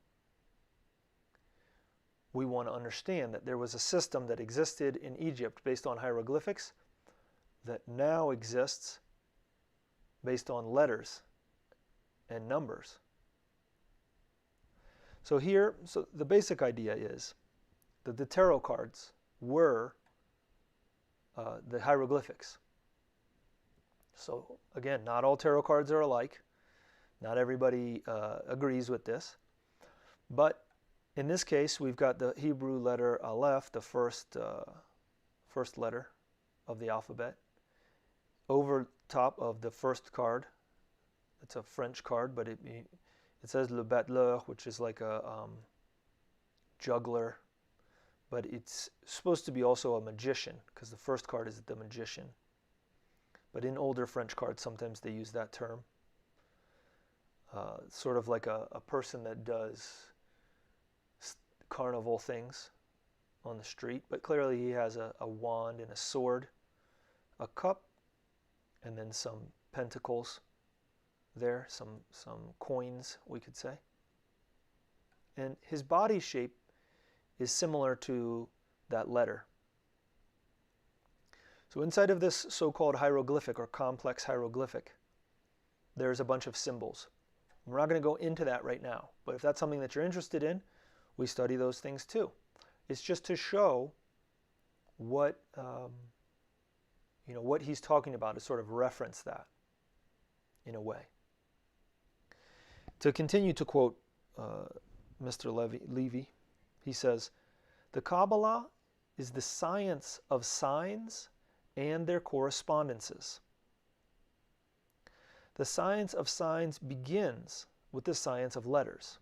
we want to understand that there was a system that existed in Egypt based on hieroglyphics that now exists based on letters and numbers. So here, the basic idea is that the tarot cards were the hieroglyphics. So again, not all tarot cards are alike. Not everybody agrees with this. But in this case, we've got the Hebrew letter Aleph, the first letter of the alphabet, over top of the first card. It's a French card, but it says Le Battleur, which is like a juggler, but it's supposed to be also a magician, because the first card is the magician. But in older French cards, sometimes they use that term. Sort of like a person that does carnival things on the street, but clearly he has a wand and a sword, a cup, and then some pentacles there, some coins, we could say. And his body shape is similar to that letter. So inside of this so-called hieroglyphic or complex hieroglyphic, there's a bunch of symbols. We're not going to go into that right now, but if that's something that you're interested in, we study those things too. It's just to show what what he's talking about, to sort of reference that in a way. To continue to quote Mr. Levy, he says, "The Kabbalah is the science of signs and their correspondences. The science of signs begins with the science of letters.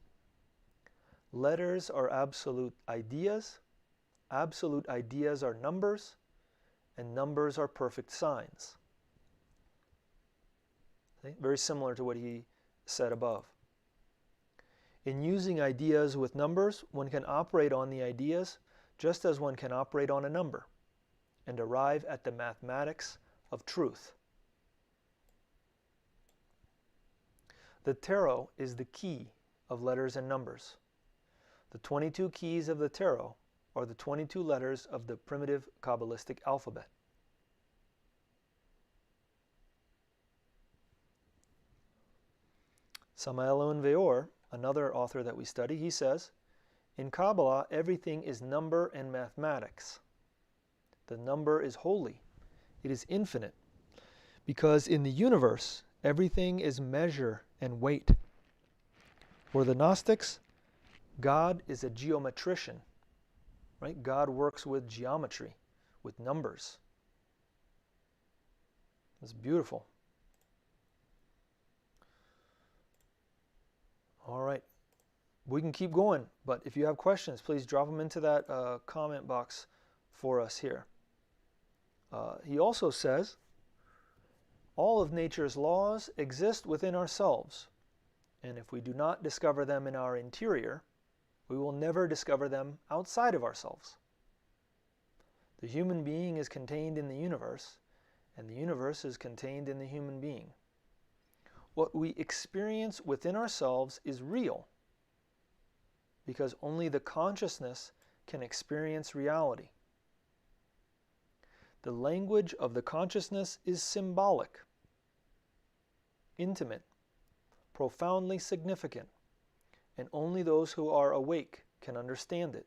Letters are absolute ideas are numbers, and numbers are perfect signs." Okay? Very similar to what he said above. In using ideas with numbers, one can operate on the ideas just as one can operate on a number and arrive at the mathematics of truth. The tarot is the key of letters and numbers. The 22 keys of the tarot are the 22 letters of the primitive Kabbalistic alphabet. Samael Veor, another author that we study, he says, "In Kabbalah, everything is number and mathematics. The number is holy. It is infinite, because in the universe, everything is measure and weight. For the Gnostics, God is a geometrician, right? God works with geometry, with numbers." It's beautiful. All right. We can keep going, but if you have questions, please drop them into that comment box for us here. He also says, "All of nature's laws exist within ourselves, and if we do not discover them in our interior, we will never discover them outside of ourselves. The human being is contained in the universe, and the universe is contained in the human being. What we experience within ourselves is real, because only the consciousness can experience reality. The language of the consciousness is symbolic. intimate, profoundly significant, and only those who are awake can understand it.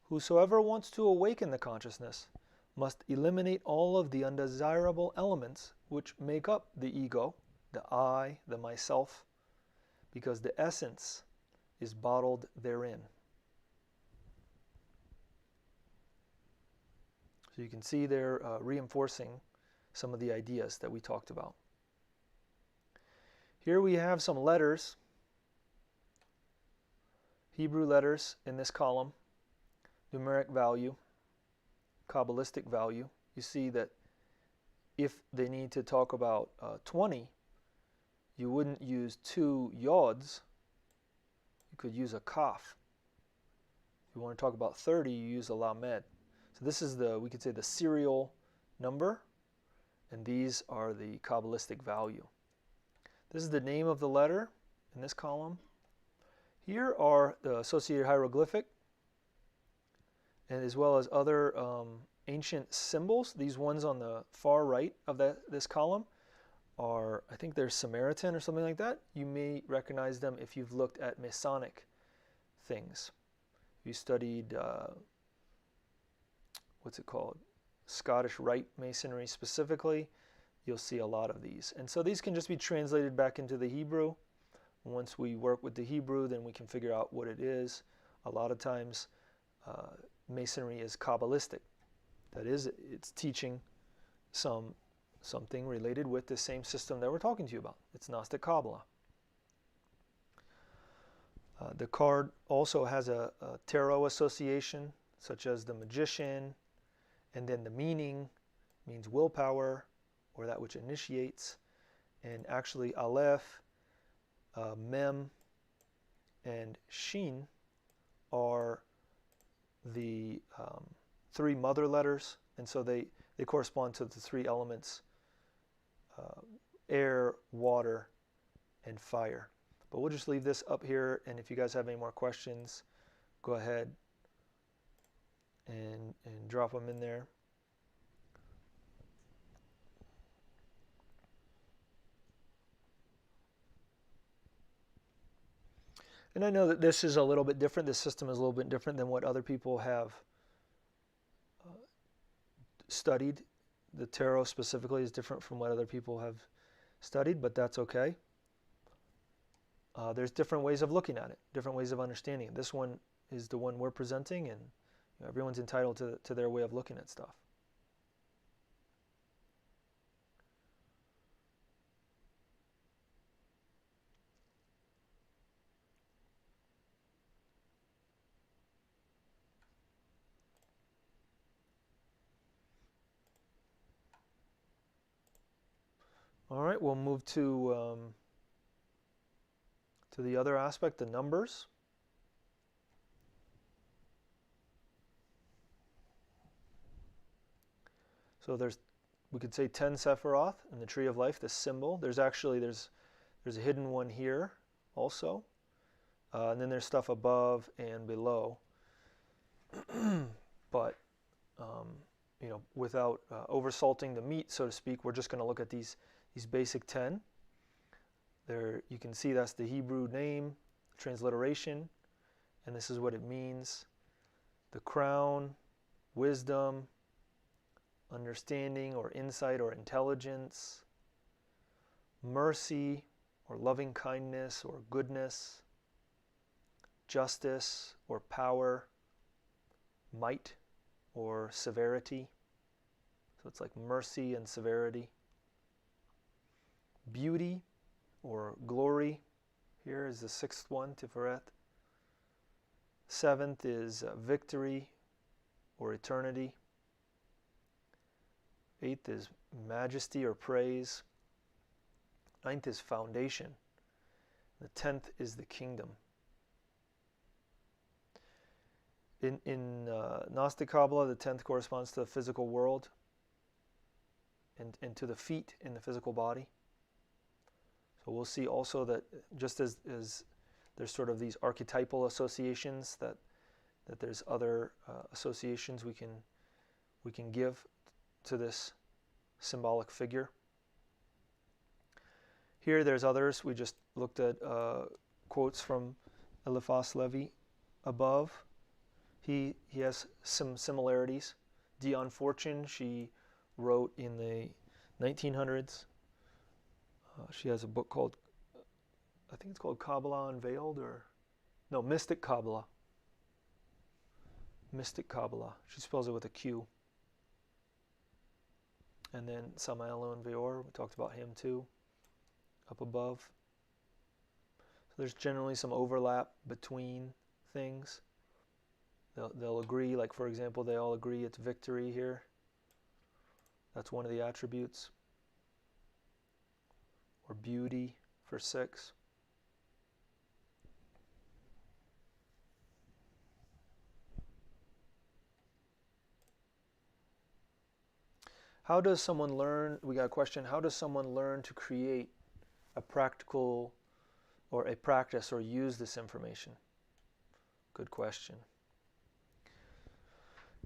Whosoever wants to awaken the consciousness must eliminate all of the undesirable elements which make up the ego, the I, the myself, because the essence is bottled therein. So you can see they're reinforcing some of the ideas that we talked about. Here we have some letters, Hebrew letters in this column, numeric value, Kabbalistic value. You see that if they need to talk about 20, you wouldn't use 2 yods, you could use a kaf. If you want to talk about 30, you use a lamed. So this is we could say the serial number, and these are the Kabbalistic value. This is the name of the letter in this column. Here are the associated hieroglyphic, and as well as other ancient symbols. These ones on the far right of this column are, I think they're Samaritan or something like that. You may recognize them if you've looked at Masonic things. You studied, what's it called? Scottish Rite Masonry specifically. You'll see a lot of these. And so these can just be translated back into the Hebrew. Once we work with the Hebrew, then we can figure out what it is. A lot of times, Masonry is Kabbalistic. That is, it's teaching something related with the same system that we're talking to you about. It's Gnostic Kabbalah. The card also has a tarot association, such as the magician, and then the meaning means willpower, or that which initiates. And actually, Aleph, Mem, and Shin are the 3 mother letters, and so they correspond to the 3 elements, air, water, and fire. But we'll just leave this up here, and if you guys have any more questions, go ahead and drop them in there. And I know that this is a little bit different. This system is a little bit different than what other people have studied. The tarot specifically is different from what other people have studied, but that's okay. There's different ways of looking at it, different ways of understanding it. This one is the one we're presenting, and everyone's entitled to their way of looking at stuff. All right, we'll move to the other aspect, the numbers. So we could say 10 Sephiroth in the Tree of Life, the symbol. There's a hidden one here also. And then there's stuff above and below. But, without oversalting the meat, so to speak, we're just going to look at these basic 10. There, you can see that's the Hebrew name, transliteration, and this is what it means. The crown, wisdom, understanding or insight or intelligence, mercy or loving kindness or goodness, justice or power, might or severity. So it's like mercy and severity. Beauty or glory. Here is the 6th one, Tiferet. 7th is victory or eternity. 8th is majesty or praise. 9th is foundation. The 10th is the kingdom. In Gnostic Kabbalah, the 10th corresponds to the physical world and to the feet in the physical body. So we'll see also that just as there's sort of these archetypal associations, that there's other associations we can give to this symbolic figure. Here, there's others. We just looked at quotes from Eliphas Levi above. He has some similarities. Dion Fortune, she wrote in the 1900s. She has a book called, I think it's called Kabbalah Unveiled, or no, Mystic Kabbalah. Mystic Kabbalah. She spells it with a Q. And then Samael Aun Weor, we talked about him too, up above. So there's generally some overlap between things. They'll agree, like for example, they all agree it's victory here. That's one of the attributes. Or beauty for 6. How does someone learn, we got a question, how does someone learn to create a practical or a practice or use this information? Good question.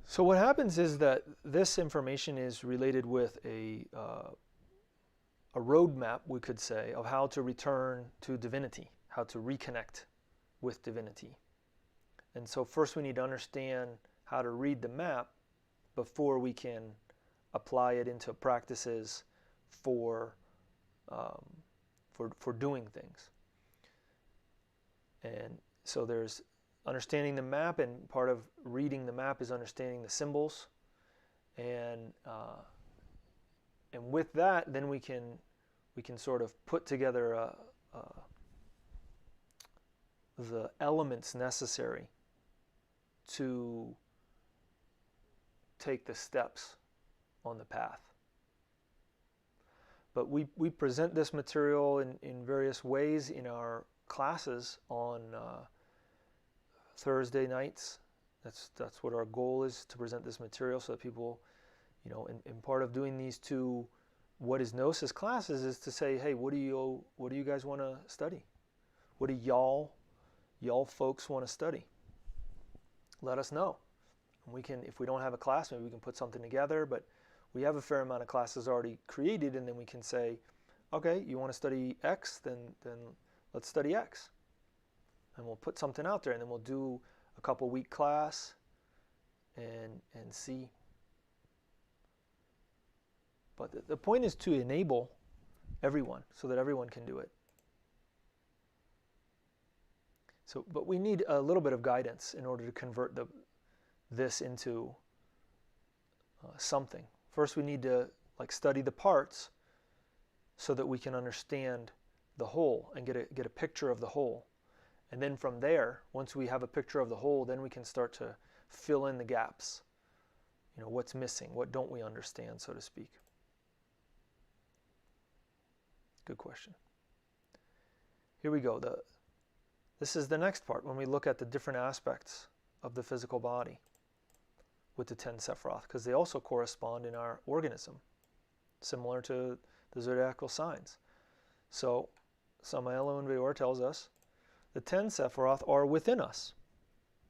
So what happens is that this information is related with a roadmap, we could say, of how to return to divinity, how to reconnect with divinity. And so first we need to understand how to read the map before we can apply it into practices for doing things. And so there's understanding the map, and part of reading the map is understanding the symbols, and with that, then we can sort of put together the elements necessary to take the steps on the path. But we present this material in various ways in our classes on Thursday nights. That's what our goal is, to present this material so that people, you know, and part of doing these two What is Gnosis classes is to say, hey, what do you guys want to study? What do y'all folks want to study? Let us know. And we can, if we don't have a class, maybe we can put something together, but we have a fair amount of classes already created, and then we can say, okay, you want to study X, then let's study X. And we'll put something out there, and then we'll do a couple week class and see. But the point is to enable everyone so that everyone can do it. So, but we need a little bit of guidance in order to convert this into something. First, we need to study the parts so that we can understand the whole and get a picture of the whole. And then from there, once we have a picture of the whole, then we can start to fill in the gaps. You know, what's missing? What don't we understand, so to speak? Good question. Here we go. This is the next part when we look at the different aspects of the physical body with the 10 Sephiroth, because they also correspond in our organism, similar to the zodiacal signs. So, Samael Aun Weor tells us the 10 Sephiroth are within us.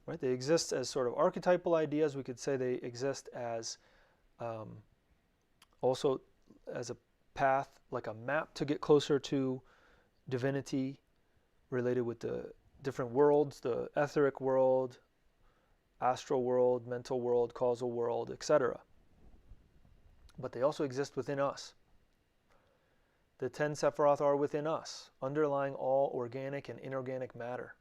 Right? They exist as sort of archetypal ideas. We could say they exist as also as a path, like a map to get closer to divinity, related with the different worlds, the etheric world, astral world, mental world, causal world, etc. But they also exist within us. The 10 Sephiroth are within us, underlying all organic and inorganic matter.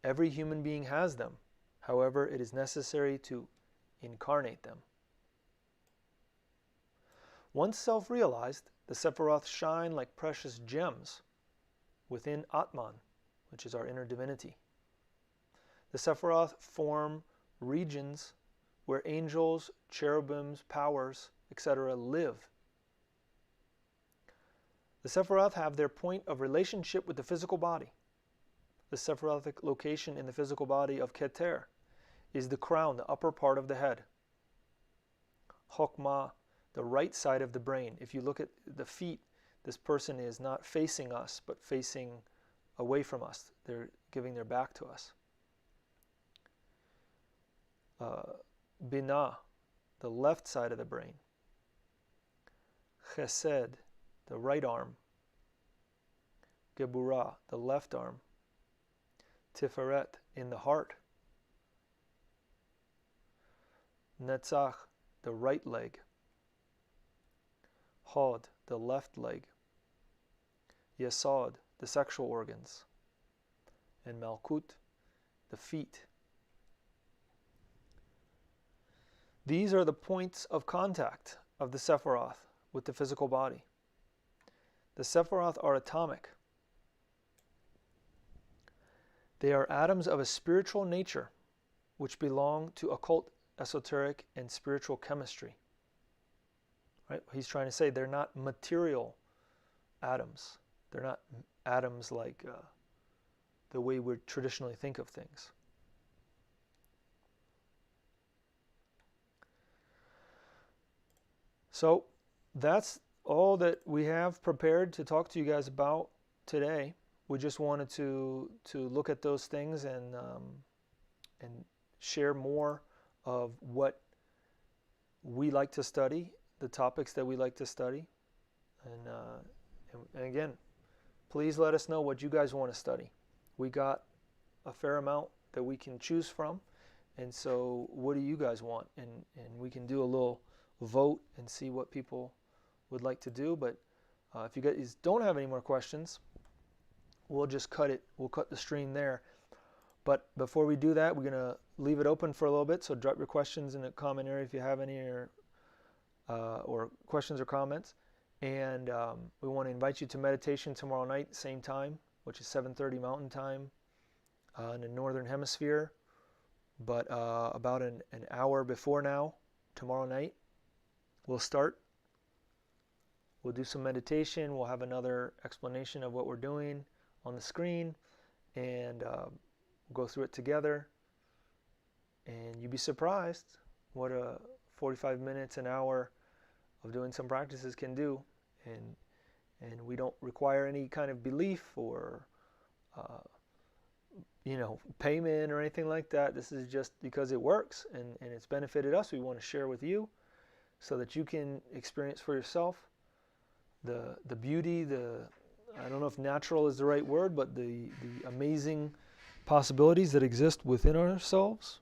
Every human being has them. However, it is necessary to incarnate them. Once self-realized, the Sephiroth shine like precious gems within Atman, which is our inner divinity. The Sephiroth form regions where angels, cherubims, powers, etc. live. The Sephiroth have their point of relationship with the physical body. The Sephirothic location in the physical body of Keter is the crown, the upper part of the head. Chokmah, the right side of the brain. If you look at the feet, this person is not facing us, but facing away from us. They're giving their back to us. Binah, the left side of the brain. Chesed, the right arm. Geburah, the left arm. Tiferet, in the heart. Netzach, the right leg. Hod, the left leg. Yesod, the sexual organs. And Malkut, the feet. These are the points of contact of the Sephiroth with the physical body. The Sephiroth are atomic. They are atoms of a spiritual nature which belong to occult, esoteric, and spiritual chemistry. Right? He's trying to say they're not material atoms. They're not atoms like the way we traditionally think of things. So that's all that we have prepared to talk to you guys about today. We just wanted to look at those things and share more of what we like to study, the topics that we like to study, and again, please let us know what you guys want to study. We got a fair amount that we can choose from, and so what do you guys want? And we can do a little vote and see what people would like to do. But if you guys don't have any more questions, we'll just cut it. We'll cut the stream there. But before we do that, we're going to leave it open for a little bit. So drop your questions in the comment area if you have any, or questions or comments. And we want to invite you to meditation tomorrow night, same time, which is 7:30 Mountain Time in the Northern Hemisphere. But about an hour before now, tomorrow night, we'll start. We'll do some meditation. We'll have another explanation of what we're doing on the screen, and we'll go through it together. And you'd be surprised what a 45 minutes, an hour of doing some practices can do. And we don't require any kind of belief or payment or anything like that. This is just because it works and it's benefited us. We want to share with you so that you can experience for yourself the beauty, I don't know if natural is the right word, but the amazing possibilities that exist within ourselves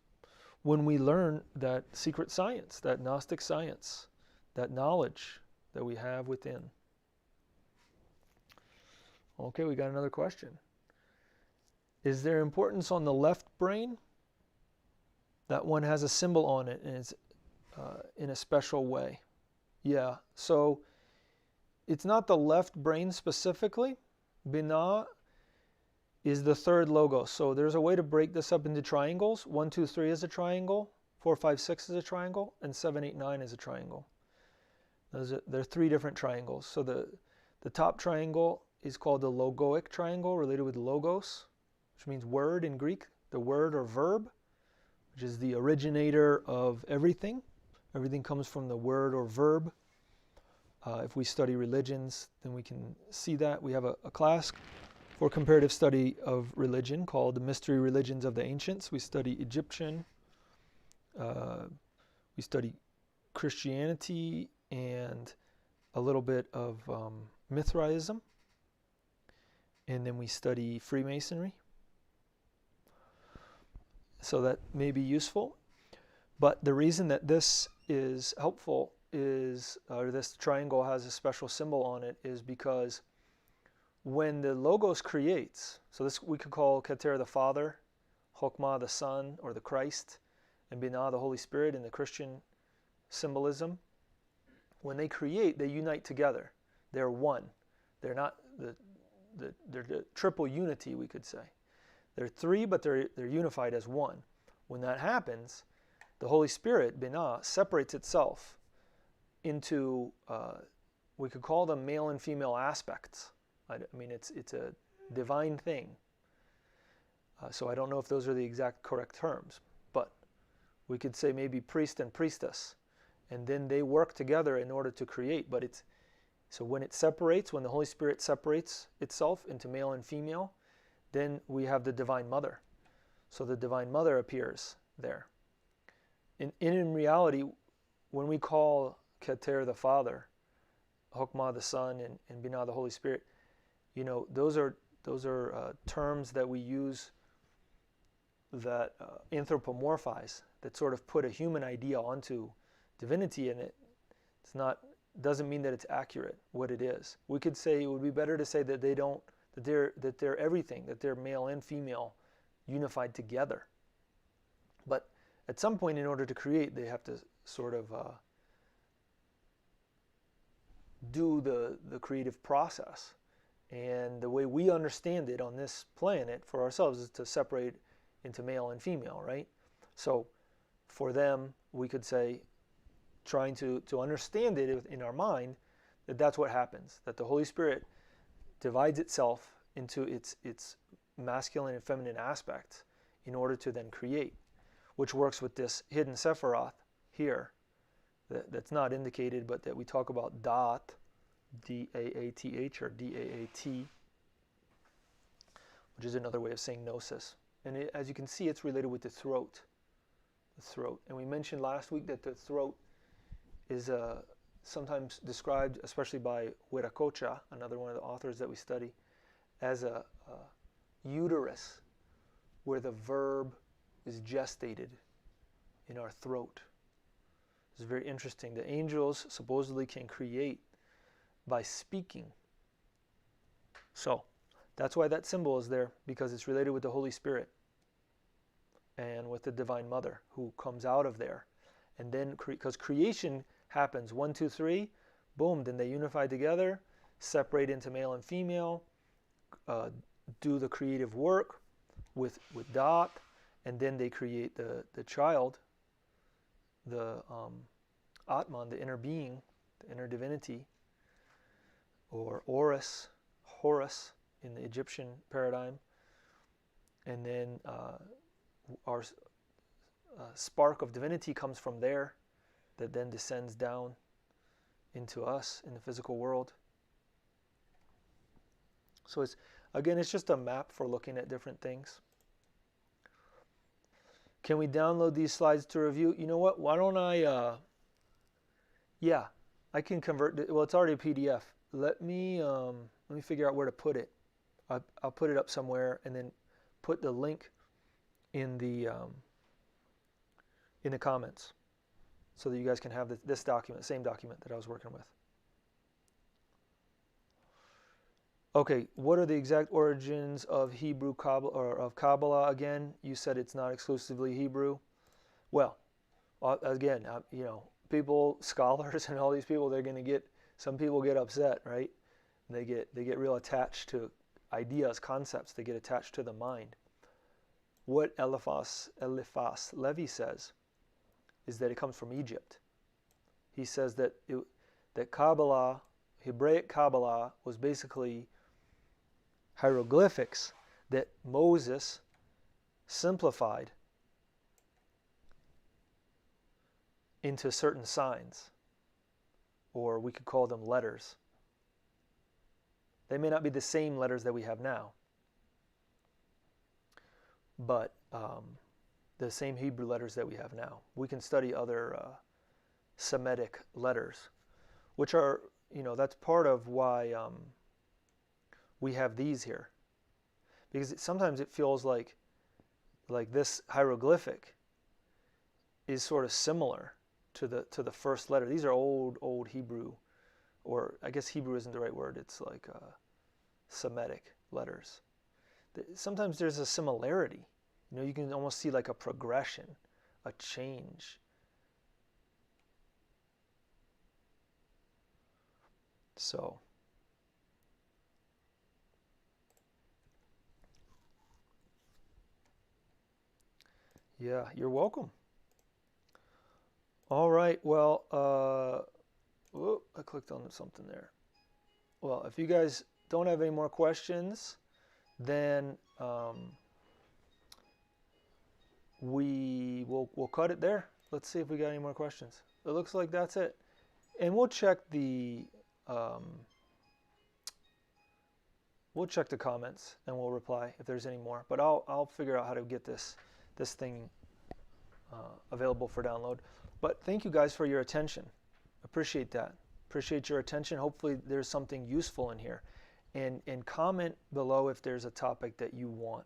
when we learn that secret science, that Gnostic science, that knowledge that we have within. Okay, we got another question. Is there importance on the left brain? That one has a symbol on it and it's in a special way. Yeah, so it's not the left brain specifically. Binah is the third logos. So there's a way to break this up into triangles. 1, 2, 3 is a triangle. 4, 5, 6 is a triangle. And 7, 8, 9 is a triangle. There are 3 different triangles. So the top triangle is called the Logoic Triangle, related with logos, which means word in Greek, the word or verb, which is the originator of everything. Everything comes from the word or verb. If we study religions, then we can see that. We have a class for comparative study of religion called the Mystery Religions of the Ancients. We study Egyptian, we study Christianity, and a little bit of Mithraism. And then we study Freemasonry. So that may be useful. But the reason that this is helpful is, or this triangle has a special symbol on it, is because when the Logos creates, so this we could call Keter the Father, Chokmah the Son or the Christ, and Binah the Holy Spirit in the Christian symbolism. When they create, they unite together. They're one. They're not they're the triple unity, we could say. They're 3, but they're unified as one. When that happens, the Holy Spirit, Binah, separates itself into, we could call them male and female aspects. I mean, it's a divine thing. So I don't know if those are the exact correct terms, but we could say maybe priest and priestess, and then they work together in order to create. But so when it separates, when the Holy Spirit separates itself into male and female, then we have the Divine Mother. So the Divine Mother appears there. In reality, when we call Keter the Father, Chokmah the Son, and Binah the Holy Spirit, those are Those are terms that we use that anthropomorphize, that sort of put a human idea onto divinity, and it's not, doesn't mean that it's accurate what it is. We could say it would be better to say that they don't, that they're everything, that they're male and female unified together. But at some point, in order to create, they have to sort of do the creative process. And the way we understand it on this planet for ourselves is to separate into male and female, right? So for them, we could say, trying to understand it in our mind, that that's what happens, that the Holy Spirit divides itself into its masculine and feminine aspects in order to then create, which works with this hidden Sephiroth here that's not indicated, but that we talk about Daath, D-A-A-T-H or D-A-A-T, which is another way of saying Gnosis. And as you can see, it's related with the throat. The throat. And we mentioned last week that the throat is sometimes described, especially by Whatacocha, another one of the authors that we study, as a uterus where the verb is gestated in our throat. It's very interesting. The angels supposedly can create by speaking. So that's why that symbol is there, because it's related with the Holy Spirit and with the Divine Mother who comes out of there. And then, because creation happens 1, 2, 3, boom, then they unify together, separate into male and female, do the creative work with Daath, and then they create the child, the Atman, the inner being, the inner divinity, or Horus in the Egyptian paradigm. And then our spark of divinity comes from there, that then descends down into us in the physical world. So it's just a map for looking at different things. Can we download these slides to review? You know what? Why don't I? Yeah, I can convert it. Well, it's already a PDF. Let me figure out where to put it. I'll put it up somewhere and then put the link in the comments, so that you guys can have this document, same document that I was working with. Okay, what are the exact origins of Hebrew Kabbalah, or of Kabbalah? Again, you said it's not exclusively Hebrew. Well, again, people, scholars, and all these people, some people get upset, right? They get real attached to ideas, concepts. They get attached to the mind. What Eliphas Levi says is that it comes from Egypt. He says that Kabbalah, Hebraic Kabbalah, was basically hieroglyphics that Moses simplified into certain signs, or we could call them letters. They may not be the same letters that we have now, but the same Hebrew letters that we have now. We can study other Semitic letters, which are, that's part of why we have these here. Because sometimes it feels like this hieroglyphic is sort of similar to the first letter. These are old Hebrew, or I guess Hebrew isn't the right word. It's like Semitic letters. Sometimes there's a similarity. You can almost see like a progression, a change. So, yeah, you're welcome. All right, well, I clicked on something there. Well, if you guys don't have any more questions, then we'll cut it there. Let's see if we got any more questions. It looks like that's it. And we'll check the comments and we'll reply if there's any more. But I'll figure out how to get this thing available for download. But thank you guys for your attention. Appreciate that. Appreciate your attention. Hopefully there's something useful in here. And comment below if there's a topic that you want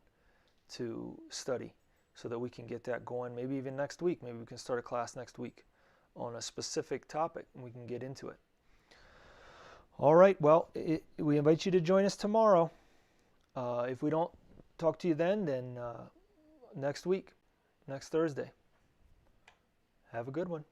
to study so that we can get that going. Maybe even next week. Maybe we can start a class next week on a specific topic and we can get into it. All right, well, we invite you to join us tomorrow. If we don't talk to you then next week, next Thursday. Have a good one.